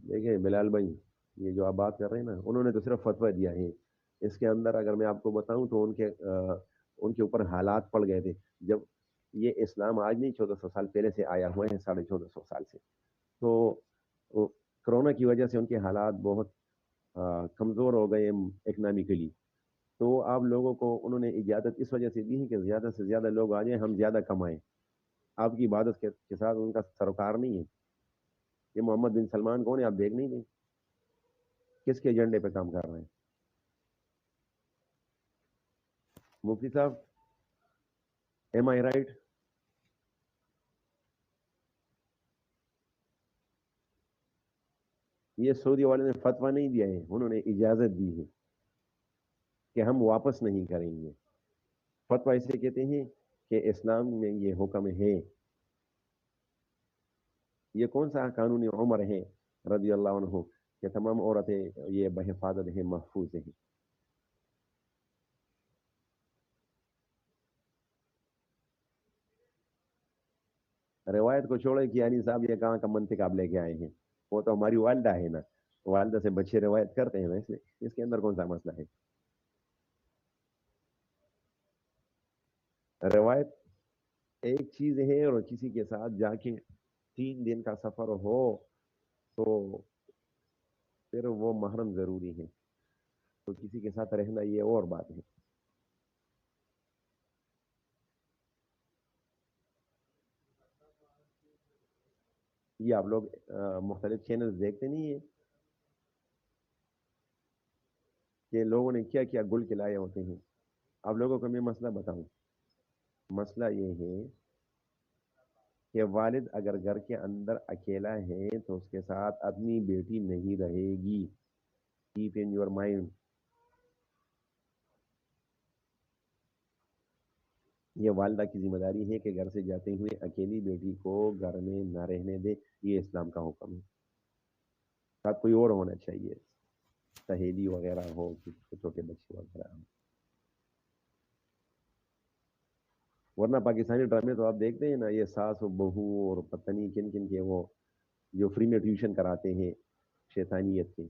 دیکھیں بلال بھائی، یہ جو آپ بات کر رہے ہیں نا، انہوں نے تو صرف فتویٰ دیا ہے. اس کے اندر اگر میں آپ کو بتاؤں تو ان کے اوپر حالات پڑ گئے تھے. جب یہ اسلام آج نہیں، 1400 سال پہلے سے آیا ہوا ہے، 1450 سال سے. تو کرونا کی وجہ سے ان کے حالات بہت کمزور ہو گئے اکنامکلی. تو آپ لوگوں کو انہوں نے اجازت اس وجہ سے دی ہے کہ زیادہ سے زیادہ لوگ آ جائیں، ہم زیادہ کمائیں. آپ کی عبادت کے ساتھ ان کا سروکار نہیں ہے. یہ محمد بن سلمان کون ہے، آپ دیکھ نہیں دیں کس کے ایجنڈے پہ کام کر رہے ہیں؟ مفتی صاحب، ایم آئی رائٹ؟ یہ سعودی والے نے فتویٰ نہیں دیا ہے، انہوں نے اجازت دی ہے کہ ہم واپس نہیں کریں گے. فتویٰ اسے کہتے ہیں کہ اسلام میں یہ حکم ہے. یہ کون سا قانونی عمر ہے رضی اللہ عنہ کہ تمام عورتیں یہ بحفاظت ہیں، محفوظ ہیں. روایت کو چھوڑے کہ یعنی صاحب یہ کہاں کا منطق آپ لے کے آئے ہیں؟ وہ تو ہماری والدہ ہے نا، والدہ سے بچے روایت کرتے ہیں، ویسے اس کے اندر کون سا مسئلہ ہے؟ روایت ایک چیز ہے، اور کسی کے ساتھ جا کے 3 دن کا سفر ہو تو پھر وہ محرم ضروری ہے. تو کسی کے ساتھ رہنا یہ اور بات ہے. یہ آپ لوگ مختلف چینلز دیکھتے نہیں ہیں کہ لوگوں نے کیا کیا گل کھلائے ہوتے ہیں؟ آپ لوگوں کو میں مسئلہ بتاؤں. مسئلہ یہ ہے کہ والد اگر گھر کے اندر اکیلا ہے تو اس کے ساتھ اپنی بیٹی نہیں رہے گی. Keep in your mind. یہ والدہ کی ذمہ داری ہے کہ گھر سے جاتے ہوئے اکیلی بیٹی کو گھر میں نہ رہنے دے. یہ اسلام کا حکم ہے. ساتھ کوئی اور ہونا چاہیے، سہیلی وغیرہ ہو، کچھ چھوٹے بچے وغیرہ ہو. ورنہ پاکستانی ڈرامے تو آپ دیکھتے ہیں نا، یہ ساس و بہو اور پتہ نہیں کن کن کے، وہ جو فری میں ٹیوشن کراتے ہیں شیطانیت کے.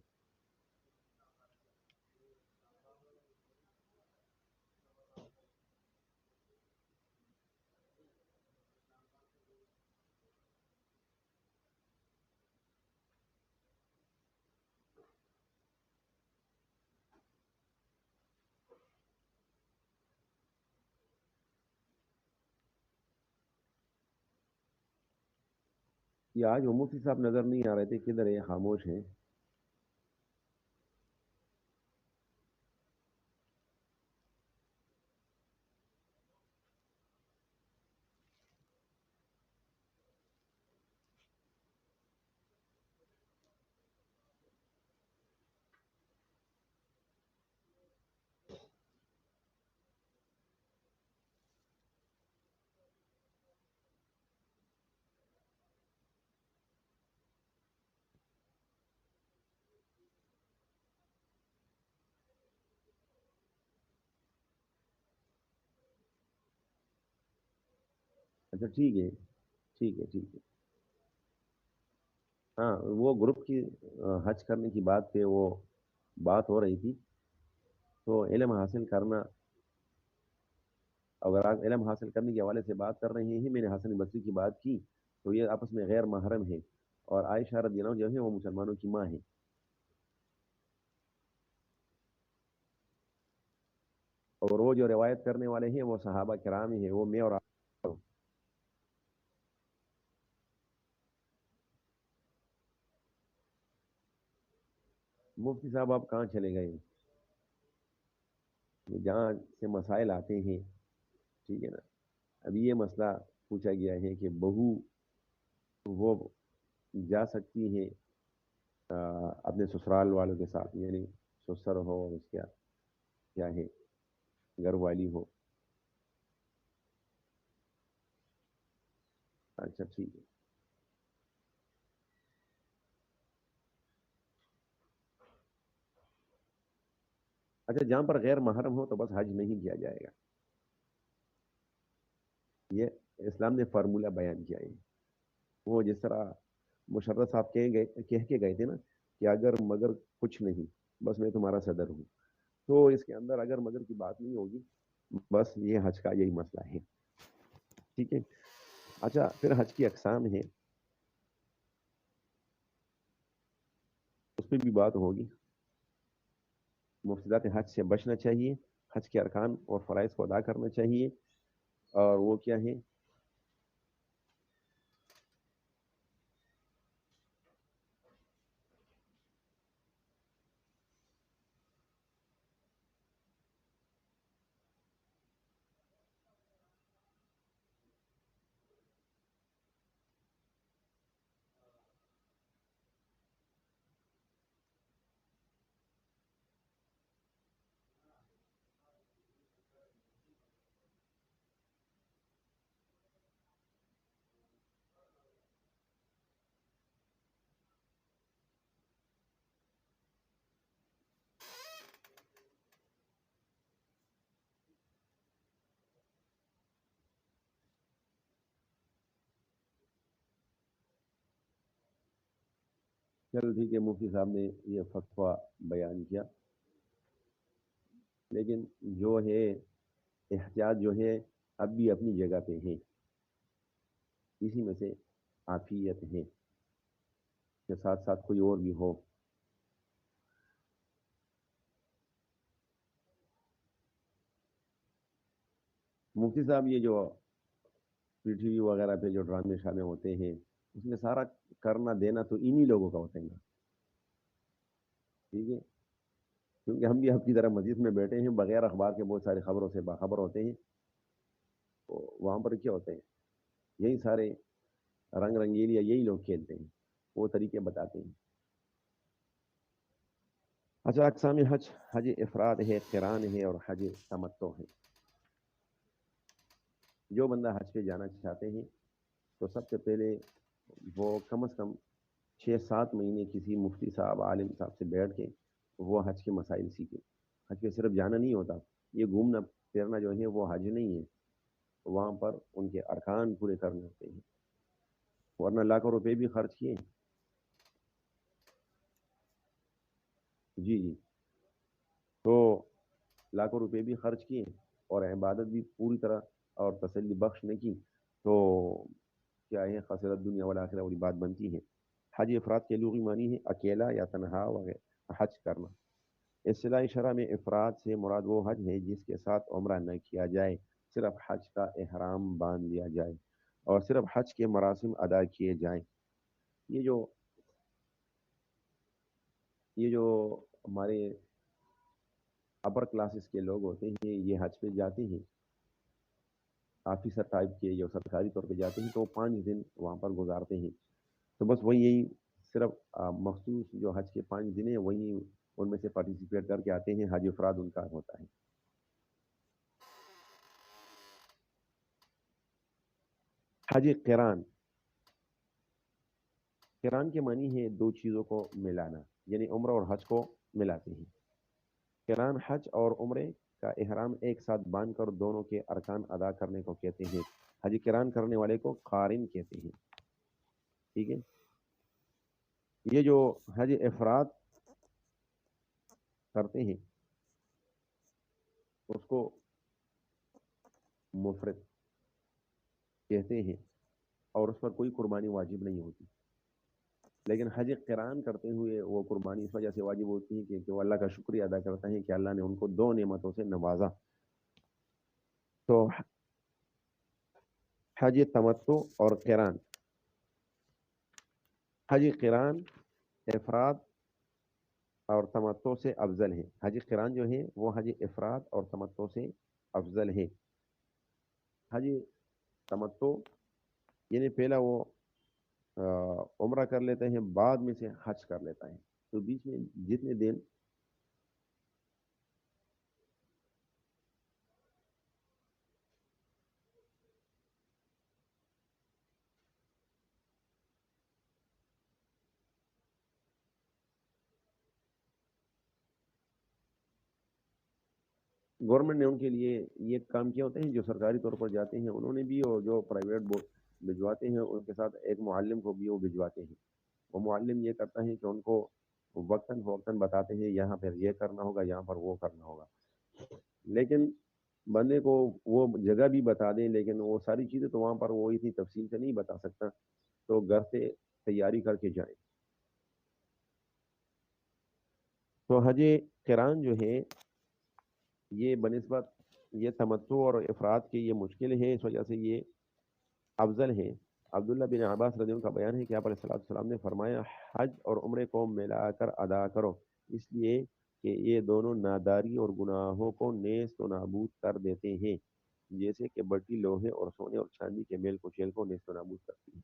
یہ آج وہ مفتی صاحب نظر نہیں آ رہے تھے، کدھر ہے؟ خاموش ہیں. اچھا ٹھیک ہے، ٹھیک ہے، ٹھیک ہے. ہاں، وہ گروپ کی حج کرنے کی بات پہ وہ بات ہو رہی تھی. تو علم حاصل کرنا، اگر آپ علم حاصل کرنے کے حوالے سے بات کر رہے ہیں، میں نے حسن بصری کی بات کی تو یہ آپس میں غیر محرم ہے. اور عائشہ رضی اللہ عنہ جو ہے وہ مسلمانوں کی ماں ہے. اور وہ جو روایت کرنے والے ہیں وہ صحابہ کرام ہی ہیں، وہ میں اور آپ. مفتی صاحب آپ کہاں چلے گئے؟ جہاں سے مسائل آتے ہیں، ٹھیک ہے نا، ابھی یہ مسئلہ پوچھا گیا ہے کہ بہو وہ جا سکتی ہے اپنے سسرال والوں کے ساتھ، یعنی سسر ہو اور اس کا کیا ہے گھر والی ہو؟ اچھا ٹھیک ہے. اچھا جہاں پر غیر محرم ہو تو بس حج نہیں کیا جائے گا. یہ اسلام نے فارمولہ بیان کیا ہے. وہ جس طرح مشرف صاحب کہہ کے گئے تھے نا کہ اگر مگر کچھ نہیں، بس میں تمہارا صدر ہوں، تو اس کے اندر اگر مگر کی بات نہیں ہوگی. بس یہ حج کا یہی مسئلہ ہے. ٹھیک ہے. اچھا پھر حج کی اقسام ہے، اس پہ بھی بات ہوگی. مفسدات حج سے بچنا چاہیے، حج کے ارکان اور فرائض کو ادا کرنا چاہیے. اور وہ کیا ہے؟ چل ٹھیک ہے، مفتی صاحب نے یہ فتویٰ بیان کیا، لیکن جو ہے احتیاط جو ہے اب بھی اپنی جگہ پہ ہے. اسی میں سے عافیت ہے کے ساتھ ساتھ کوئی اور بھی ہو. مفتی صاحب یہ جو پی ٹی وی وغیرہ پہ جو ڈرامے شامے ہوتے ہیں، اس میں سارا کرنا دینا تو انہی لوگوں کا ہوتا ہے نا. ٹھیک ہے. کیونکہ ہم بھی آپ کی طرح مسجد میں بیٹھے ہیں، بغیر اخبار کے بہت ساری خبروں سے باخبر ہوتے ہیں. تو وہاں پر کیا ہوتے ہیں؟ یہی سارے رنگ رنگیلیاں یہی لوگ کھیلتے ہیں، وہ طریقے بتاتے ہیں. اچھا اقسام حج: حج افراد ہے، قران ہے، اور حج تمتع ہے. جو بندہ حج پہ جانا چاہتے ہیں تو سب سے پہلے وہ کم از کم 6-7 مہینے کسی مفتی صاحب عالم صاحب سے بیٹھ کے وہ حج کے مسائل سیکھیں. حج پہ صرف جانا نہیں ہوتا، یہ گھومنا پھرنا جو ہے وہ حج نہیں ہے. وہاں پر ان کے ارکان پورے کرنے ہوتے ہیں، ورنہ لاکھوں روپے بھی خرچ کیے. جی جی. تو لاکھوں روپے بھی خرچ کیے اور عبادت بھی پوری طرح اور تسلی بخش نے کی، تو کیا ہے؟ خسرت دنیا والآخرہ والی بات بنتی ہے. حج افراد کے لغوی معنی ہے اکیلا یا تنہا وغیرہ حج کرنا. اصطلاح شرع میں افراد سے مراد وہ حج ہے جس کے ساتھ عمرہ نہ کیا جائے، صرف حج کا احرام باندھ لیا جائے اور صرف حج کے مراسم ادا کیے جائیں. یہ جو یہ جو ہمارے اپر کلاسز کے لوگ ہوتے ہیں یہ حج پہ جاتے ہیں، آفیسر ٹائپ کے جو سرکاری طور پہ جاتے ہیں، تو 5 دن وہاں پر گزارتے ہیں. تو بس وہی یہی صرف مخصوص جو حج کے 5 دن ہیں وہی ان میں سے پارٹیسپیٹ کر کے آتے ہیں. حج افراد ان کا ہوتا ہے. حج قران: قران کے معنی ہے دو چیزوں کو ملانا، یعنی عمرہ اور حج کو ملاتے ہیں. قران حج اور عمرے کا احرام ایک ساتھ باندھ کر دونوں کے ارکان ادا کرنے کو کہتے ہیں. حج قران کرنے والے کو قارن کہتے ہیں. ٹھیک ہے. یہ جو حج افراد کرتے ہیں اس کو مفرد کہتے ہیں اور اس پر کوئی قربانی واجب نہیں ہوتی. لیکن حج قران کرتے ہوئے وہ قربانی اس وجہ سے واجب ہوتی ہے کہ وہ اللہ کا شکریہ ادا کرتا ہے کہ اللہ نے ان کو 2 نعمتوں سے نوازا. تو حج تمتع اور قران. حج قران افراد اور تمتع سے افضل ہیں. حج قران جو ہے وہ حج افراد اور تمتع سے افضل ہے. حج تمتع یعنی پہلا وہ عمرہ کر لیتے ہیں، بعد میں سے حج کر لیتا ہے. تو بیچ میں جتنے دن گورنمنٹ نے ان کے لیے یہ کام کیا ہوتے ہیں، جو سرکاری طور پر جاتے ہیں انہوں نے بھی، اور جو پرائیویٹ بھجواتے ہیں ان کے ساتھ ایک معلم کو بھی وہ بھجواتے ہیں. وہ معلم یہ کرتا ہے کہ ان کو وقتاً فوقتاً بتاتے ہیں یہاں پر یہ کرنا ہوگا، یہاں پر وہ کرنا ہوگا. لیکن بندے کو وہ جگہ بھی بتا دیں، لیکن وہ ساری چیزیں تو وہاں پر وہ اتنی تفصیل سے نہیں بتا سکتا. تو گھر سے تیاری کر کے جائیں. تو حج قران جو ہے یہ بنسبت یہ تمتع اور افراد کے یہ مشکل ہے، اس وجہ سے یہ افضل ہے. عبداللہ بن عباس رضی اللہ عنہ کا بیان ہے کہ آپ علیہ الصلوۃ والسلام نے فرمایا حج اور عمرے کو ملا کر ادا کرو، اس لیے کہ یہ دونوں ناداری اور گناہوں کو نیست و نابود کر دیتے ہیں، جیسے کہ بٹی لوہے اور سونے اور چاندی کے میل کچیل کو نیست و نابود کرتی ہے.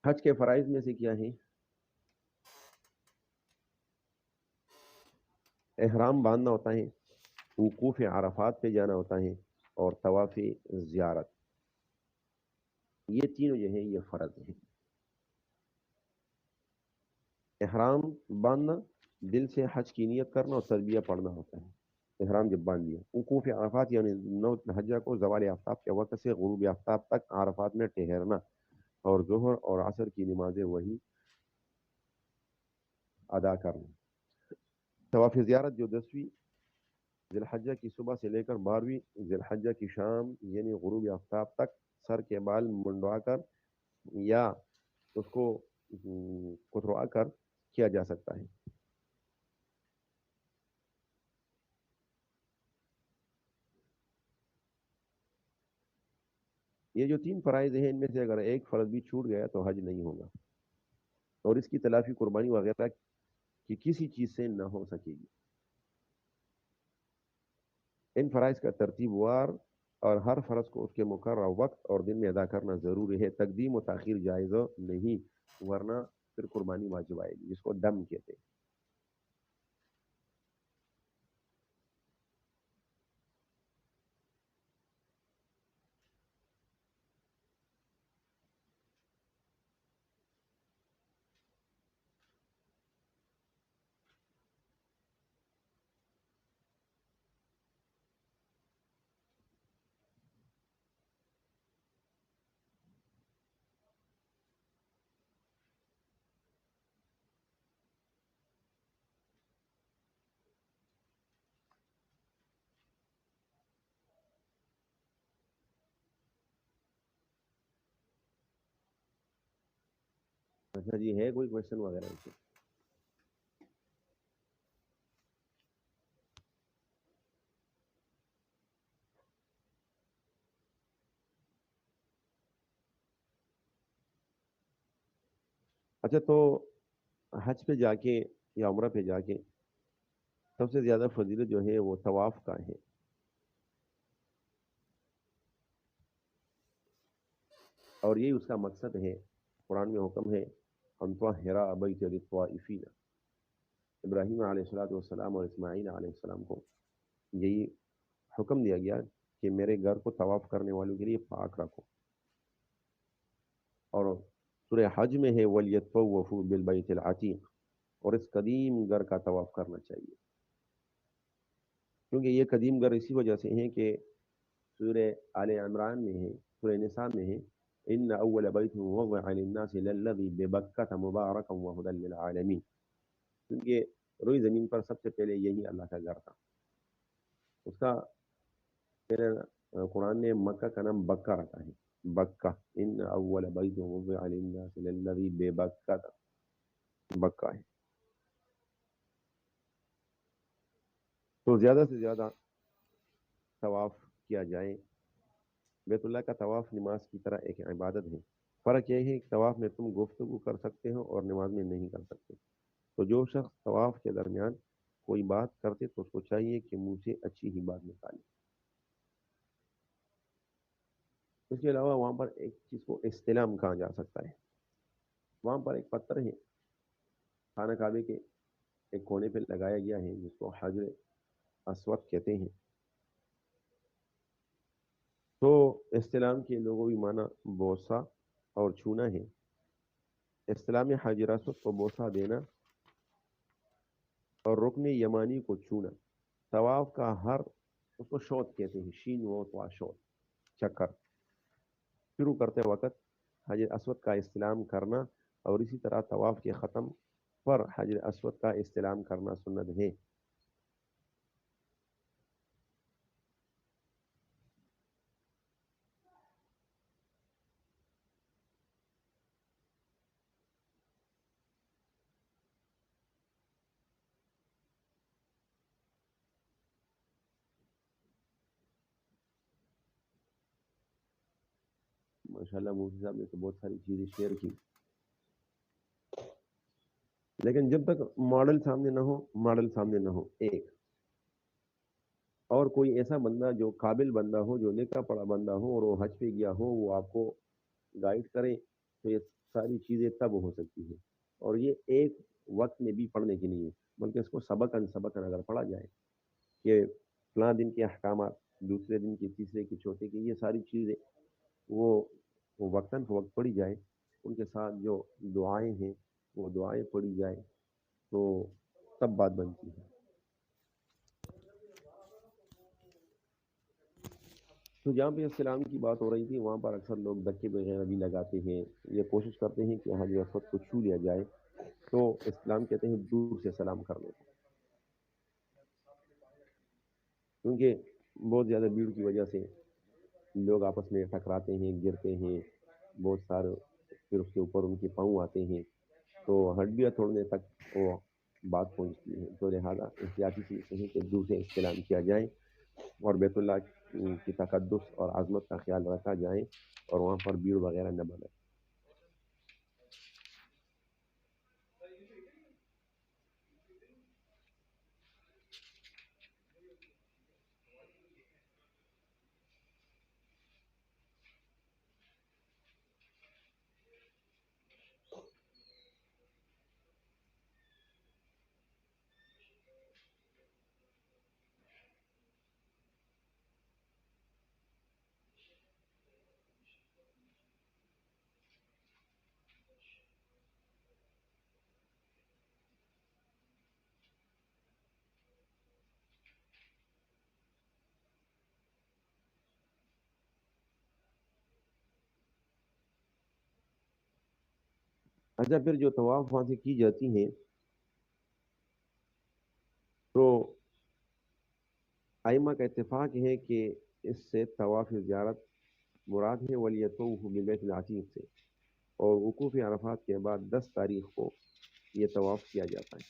حج کے فرائض میں سے کیا ہے؟ احرام باندھنا ہوتا ہے، وقوف عرفات پہ جانا ہوتا ہے، اور طواف زیارت. یہ تینوں جو ہیں یہ فرض ہیں. احرام باندھنا، دل سے حج کی نیت کرنا اور تلبیہ پڑھنا ہوتا ہے. احرام جب باندھ لیا، وقوف عرفات یعنی نو حجہ کو زوال آفتاب کے وقت سے غروب آفتاب تک عرفات میں ٹھہرنا، اور ظہر اور عصر کی نمازیں وہی ادا کرنا. طواف زیارت جو 10ویں ذی الحجہ کی صبح سے لے کر 12ویں ذی الحجہ کی شام یعنی غروب آفتاب تک سر کے بال منڈوا کر یا اس کو کتروا کر کیا جا سکتا ہے. یہ جو 3 فرائض ہیں ان میں سے اگر ایک فرض بھی چھوٹ گیا تو حج نہیں ہوگا، اور اس کی تلافی قربانی وغیرہ کی کسی چیز سے نہ ہو سکے گی. ان فرائض کا ترتیب وار اور ہر فرض کو اس کے مقررہ وقت اور دن میں ادا کرنا ضروری ہے. تقدیم و تاخیر جائز نہیں، ورنہ پھر قربانی واجب آئے گی، جس کو دم کہتے ہیں. اچھا جی، ہے کوئی کوشچن وغیرہ اس میں؟ اچھا، تو حج پہ جا کے یا عمرہ پہ جا کے سب سے زیادہ فضیلت جو ہے وہ طواف کا ہے. اور یہی اس کا مقصد ہے. قرآن میں حکم ہے ان طہر بیت للطائفین. ابراہیم علیہ الصلوۃ والسلام اور اسماعیل علیہ السلام کو یہی حکم دیا گیا کہ میرے گھر کو طواف کرنے والوں کے لیے پاک رکھو. اور سورہ حج میں ہے وَلْيَطَّوَّفُوا بِالْبَيْتِ الْعَتِيقِ، اور اس قدیم گھر کا طواف کرنا چاہیے. کیونکہ یہ قدیم گھر اسی وجہ سے ہیں کہ سورہ آل عمران میں ہے، سورہ نساء میں ہے ان اول بیت وضع للناس للذی ببکۃ مبارکا وہدی للعالمین. کیونکہ روئی زمین پر سب سے پہلے یہی اللہ کا گھر تھا. اس کا پھر قرآن نے مکہ کا نام بکہ رکھا ہے. بکہ ان اول بیت وضع للناس للذی ببکۃ. مکہ ہے. تو زیادہ سے زیادہ طواف کیا جائے. بیت اللہ کا طواف نماز کی طرح ایک عبادت ہے. فرق یہ ہے کہ طواف میں تم گفتگو کر سکتے ہو اور نماز میں نہیں کر سکتے. تو جو شخص طواف کے درمیان کوئی بات کرتے تو اس کو چاہیے کہ منہ سے اچھی ہی بات نکالے. اس کے علاوہ وہاں پر ایک چیز کو استلام کہا جا سکتا ہے. وہاں پر ایک پتھر ہے خانہ کعبے کے ایک کونے پہ لگایا گیا ہے جس کو حجر اسود کہتے ہیں. تو استلام کے لغوی معنی بوسہ اور چھونا ہے. استلام حجر اسود کو بوسہ دینا اور رکن یمانی کو چھونا. طواف کا ہر اس کو شوط کہتے ہیں، شین و طوا شوط، چکر شروع کرتے وقت حجر اسود کا استلام کرنا اور اسی طرح طواف کے ختم پر حجر اسود کا استلام کرنا سنت ہے. ماشاءاللہ مفتی صاحب نے تو بہت ساری چیزیں شیئر کی، لیکن جب تک ماڈل سامنے نہ ہو، ماڈل سامنے نہ ہو ایک اور کوئی ایسا بندہ جو قابل بندہ ہو، جو لکھا پڑھا بندہ ہو اور وہ حج پہ گیا ہو، وہ آپ کو گائیڈ کرے، تو یہ ساری چیزیں تب ہو سکتی ہیں. اور یہ ایک وقت میں بھی پڑھنے کی نہیں ہے، بلکہ اس کو سبقاً سبقاً اگر پڑھا جائے کہ فلاں دن کے احکامات، دوسرے دن کے، تیسرے کے، چوتھے کے، یہ ساری چیزیں وہ وقتاً فوقت پڑھی جائے، ان کے ساتھ جو دعائیں ہیں وہ دعائیں پڑھی جائے تو تب بات بنتی ہے. تو جہاں پہ اسلام کی بات ہو رہی تھی وہاں پر اکثر لوگ دھکے وغیرہ بھی لگاتے ہیں، یہ کوشش کرتے ہیں کہ حجر اسود کو چھو لیا جائے. تو اسلام کہتے ہیں دور سے سلام کرنے کو، کیونکہ بہت زیادہ بھیڑ کی وجہ سے لوگ آپس میں ٹکراتے ہیں، گرتے ہیں، بہت سارے پھر اس کے اوپر ان کے پاؤں آتے ہیں تو ہڈیاں توڑنے تک وہ بات پہنچتی ہے. تو لہٰذا احتیاطی چیز ہے کہ دور سے استلام کیا جائے اور بیت اللہ کی تقدس اور عظمت کا خیال رکھا جائے اور وہاں پر بھیڑ وغیرہ نہ بنے. اچھا، پھر جو طواف وہاں سے کی جاتی ہیں تو ائمہ کا اتفاق ہے کہ اس سے طواف زیارت مراد ہے، ولیطوف بالبیت العتیق سے، اور وقوف عرفات کے بعد 10 تاریخ کو یہ طواف کیا جاتا ہے.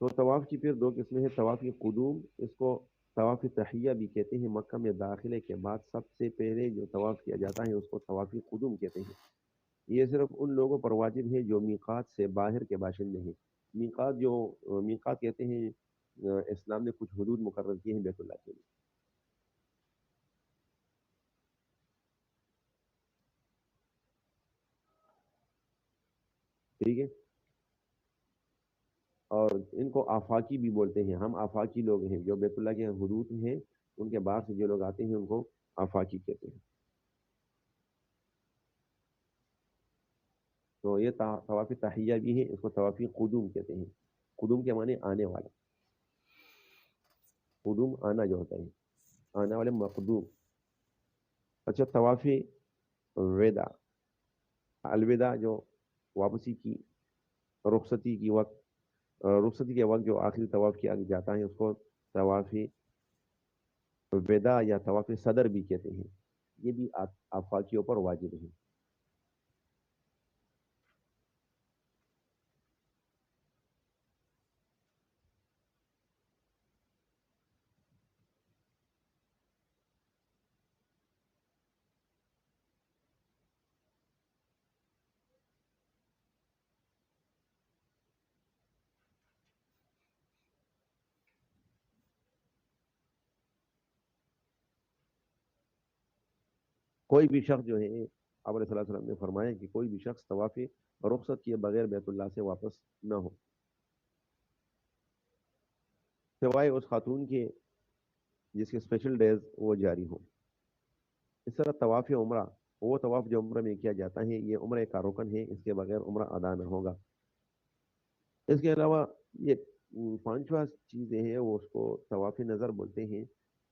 تو طواف کی پھر دو قسمیں ہیں. طواف قدوم، اس کو طواف تحیہ بھی کہتے ہیں. مکہ میں داخلے کے بعد سب سے پہلے جو طواف کیا جاتا ہے اس کو طواف قدوم کہتے ہیں. یہ صرف ان لوگوں پر واجب ہے جو میقات سے باہر کے باشندے ہیں. میقات کہتے ہیں اسلام نے کچھ حدود مقرر کیے ہیں بیت اللہ کے لیے. ٹھیک ہے، اور ان کو آفاقی بھی بولتے ہیں. ہم آفاقی لوگ ہیں، جو بیت اللہ کے حدود ہیں ان کے باہر سے جو لوگ آتے ہیں ان کو آفاقی کہتے ہیں. تو یہ طواف تحیہ بھی ہے، اس کو طواف قدوم کہتے ہیں. قدوم کے معنی آنے والا، قدوم آنا جو ہوتا ہے، آنے والے مقدوم. اچھا، طواف وداع، الوداع جو واپسی کی، رخصتی کی وقت، رخصتی کے وقت جو آخری طواف کیا جاتا ہے اس کو طواف وداع یا طواف صدر بھی کہتے ہیں. یہ بھی آفاقیوں پر واجب ہے. کوئی بھی شخص جو ہے آپ علیہ الصلوۃ والسلام نے فرمایا کہ کوئی بھی شخص طواف رخصت کیے بغیر بیت اللہ سے واپس نہ ہو، سوائے اس خاتون کے جس کے اسپیشل ڈیز وہ جاری ہوں۔ اس طرح طواف عمرہ، وہ طواف جو عمرہ میں کیا جاتا ہے، یہ عمرہ کا رکن ہے، اس کے بغیر عمرہ ادا نہ ہوگا۔ اس کے علاوہ یہ پانچواں چیزیں ہیں، وہ اس کو طواف نظر بولتے ہیں،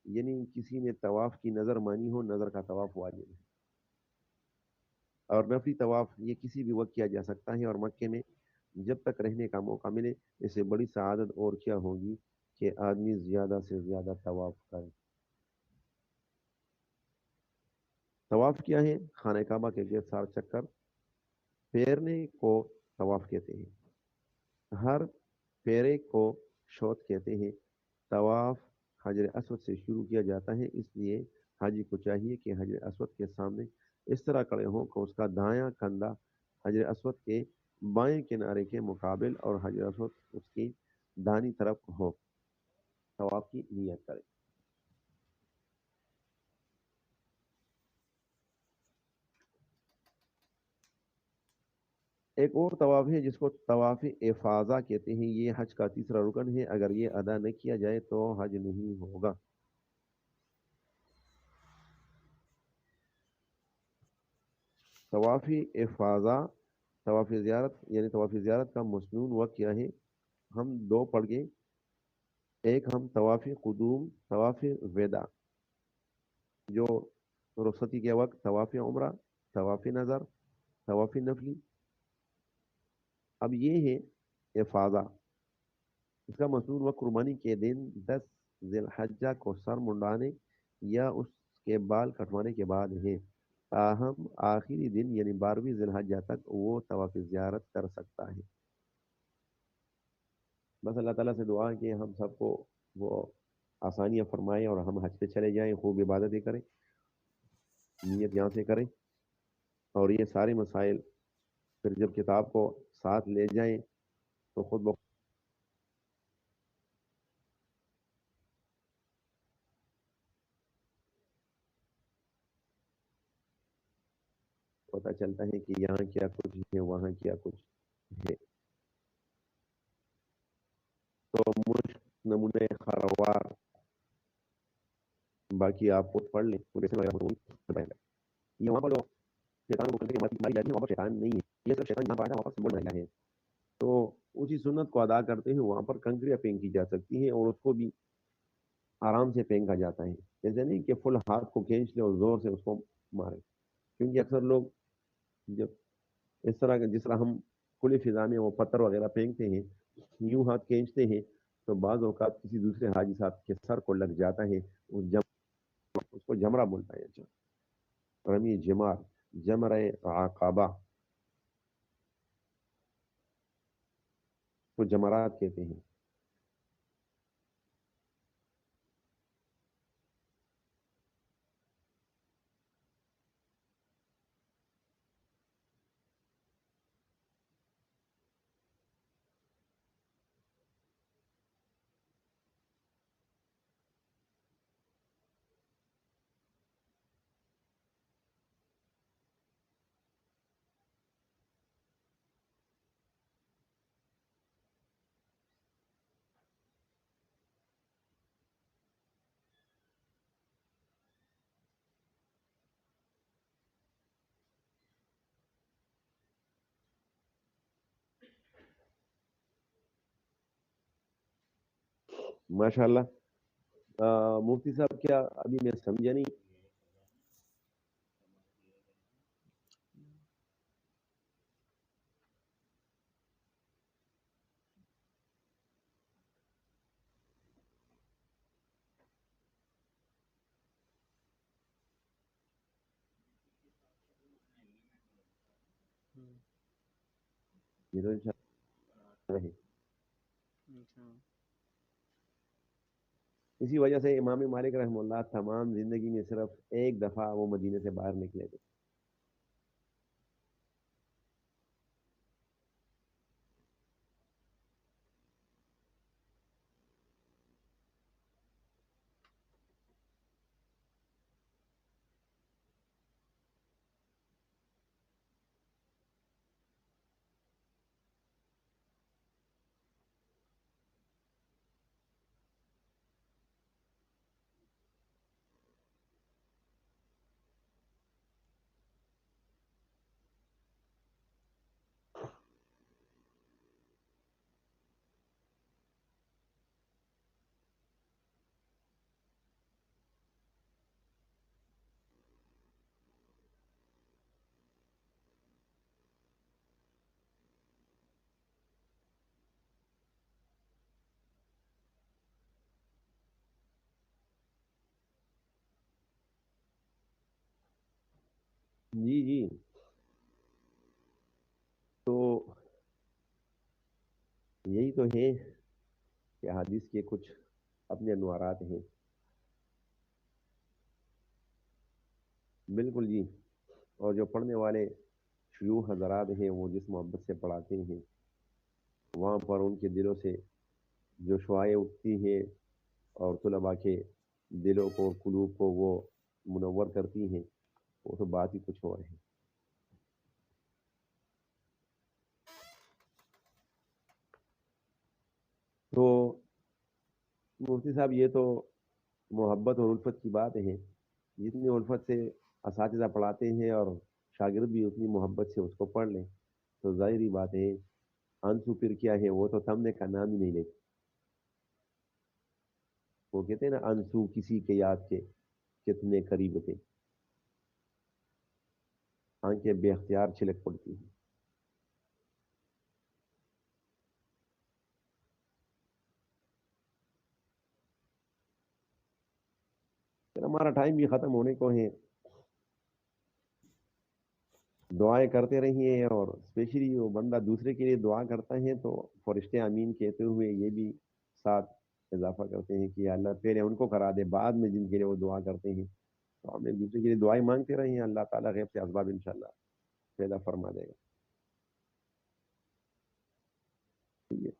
یعنی کسی نے طواف کی نظر مانی ہو، نظر کا طواف واجب ہے۔ اور نفلی طواف یہ کسی بھی وقت کیا جا سکتا ہے، اور مکے میں جب تک رہنے کا موقع ملے، اس سے بڑی سعادت اور کیا ہوگی کہ آدمی زیادہ سے زیادہ طواف کرے۔ طواف کیا ہے؟ خانہ کعبہ کے گرد 7 چکر پھیرنے کو طواف کہتے ہیں۔ ہر پھیرے کو شوط کہتے ہیں۔ طواف حجر اسود سے شروع کیا جاتا ہے، اس لیے حاجی کو چاہیے کہ حجر اسود کے سامنے اس طرح کھڑے ہوں کہ اس کا دایاں کندھا حجر اسود کے بائیں کنارے کے مقابل اور حجر اسود اس کی دانی طرف ہو، طواف کی نیت کرے۔ ایک اور طواف ہے جس کو طواف افاضہ کہتے ہیں، یہ حج کا تیسرا رکن ہے، اگر یہ ادا نہ کیا جائے تو حج نہیں ہوگا۔ طواف افاضہ، طواف زیارت، یعنی طواف زیارت کا مسنون وقت کیا ہے؟ ہم دو پڑھ گئے، ایک ہم طواف قدوم، طواف وداع جو رخصتی کے وقت، طواف عمرہ، طواف نظر، طواف نفلی۔ اب یہ ہے افاضہ، اس کا مسنون وقت قربانی کے دن 10 ذی الحجہ کو سر منڈانے یا اس کے بال کٹوانے کے بعد ہے، تاہم آخری دن یعنی 12ویں ذی الحجہ تک وہ طواف زیارت کر سکتا ہے۔ بس اللہ تعالیٰ سے دعا ہے کہ ہم سب کو وہ آسانیاں فرمائے اور ہم حج پہ چلے جائیں، خوب عبادتیں کریں، نیت یہاں سے کریں، اور یہ سارے مسائل پھر جب کتاب کو ساتھ لے جائیں تو خود بخود پتہ چلتا ہے کہ یہاں کیا کچھ ہے، وہاں کیا کچھ ہے۔ تو مشک، نمونہ خروار، باقی آپ خود پڑھ لیں، یہ وہاں پر جو شیطان کو کنکریاں ماری جاتی ہیں، وہاں پر شیطان نہیں ہے، یہ صرف شیطان جہاں پر آتا ہے وہاں پر سمبل بنایا ہے، تو اسی سنت کو ادا کرتے ہیں وہاں پر کنکریاں پھینکی جا سکتی ہیں، اور اس کو بھی آرام سے پھینکا جاتا ہے، جیسے نہیں کہ فل ہاتھ کو کھینچ لے اور زور سے اس کو مارے، کیونکہ اکثر لوگ جب اس طرح کے، جس طرح ہم کھلی فضا میں وہ پتھر وغیرہ پھینکتے ہیں، یوں ہاتھ کھینچتے ہیں تو بعض اوقات کسی دوسرے حاجی صاحب کے سر کو لگ جاتا ہے، اس کو جمرہ بولتا ہے، اچھا، رمی جمار، جمرہ عقابہ کو جمرات کہتے ہیں۔ ماشاء اللہ۔ مفتی صاحب کیا ابھی میں سمجھا نہیں؟ یہ تو انشاءاللہ ہے۔ اسی وجہ سے امام مالک رحمہ اللہ تمام زندگی میں صرف ایک دفعہ وہ مدینے سے باہر نکلے تھے۔ جی جی، تو یہی تو ہے کہ حدیث کے کچھ اپنے انوارات ہیں. بالکل جی. اور جو پڑھنے والے شیوخ حضرات ہیں وہ جس محبت سے پڑھاتے ہیں، وہاں پر ان کے دلوں سے جو شعائیں اٹھتی ہیں اور طلباء کے دلوں کو قلوب کو وہ منور کرتی ہیں، وہ تو بات ہی کچھ اور ہے. تو مفتی صاحب یہ تو محبت اور الفت کی بات ہے. جتنی الفت سے اساتذہ پڑھاتے ہیں اور شاگرد بھی اتنی محبت سے اس کو پڑھ لیں تو ظاہری بات ہے. انسو پھر کیا ہے، وہ تو تھمنے کا نام ہی نہیں لیتے. وہ کہتے ہیں نا، انسو کسی کے یاد کے کتنے قریب تھے، آنکھیں بے اختیار چھلک پڑتی ہیں. پھر ہمارا ٹائم بھی ختم ہونے کو ہے. دعائیں کرتے رہیے، اور اسپیشلی وہ بندہ دوسرے کے لیے دعا کرتا ہے تو فرشتے امین کہتے ہوئے یہ بھی ساتھ اضافہ کرتے ہیں کہ یا اللہ پہلے ان کو کرا دے، بعد میں جن کے لیے وہ دعا کرتے ہیں. تو ہم ایک دوسرے کے لیے دعائیں مانگتے رہے ہیں، اللہ تعالیٰ غیب سے اسباب انشاءاللہ پیدا فرما دے گا. ٹھیک ہے.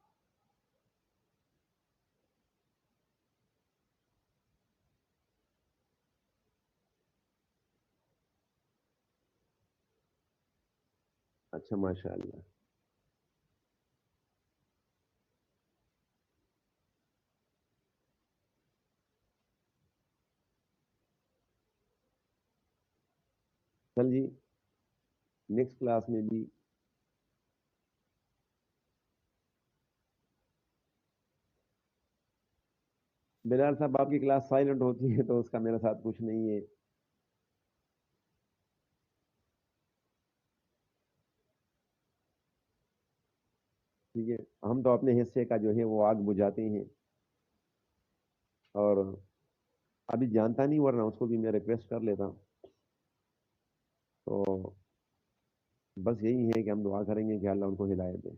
اچھا، ماشاء اللہ. چل جی، نیکسٹ کلاس میں بھی. بلال صاحب آپ کی کلاس سائلنٹ ہوتی ہے تو اس کا میرے ساتھ کچھ نہیں ہے. ٹھیک ہے، ہم تو اپنے حصے کا جو ہے وہ آگ بجھاتے ہیں. اور ابھی جانتا نہیں، ورنہ اس کو بھی میں ریکویسٹ کر لیتا ہوں. تو بس یہی ہے کہ ہم دعا کریں گے کہ اللہ ان کو ہدایت دے.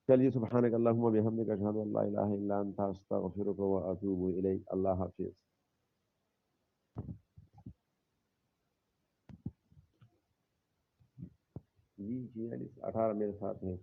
چلیے، سبحانک اللہم و بحمدک، اشہد ان لا الہ الا انت، استغفرک و اتوب الیک. اللہ حافظ. جی جی، 18 میرے ساتھ ہیں.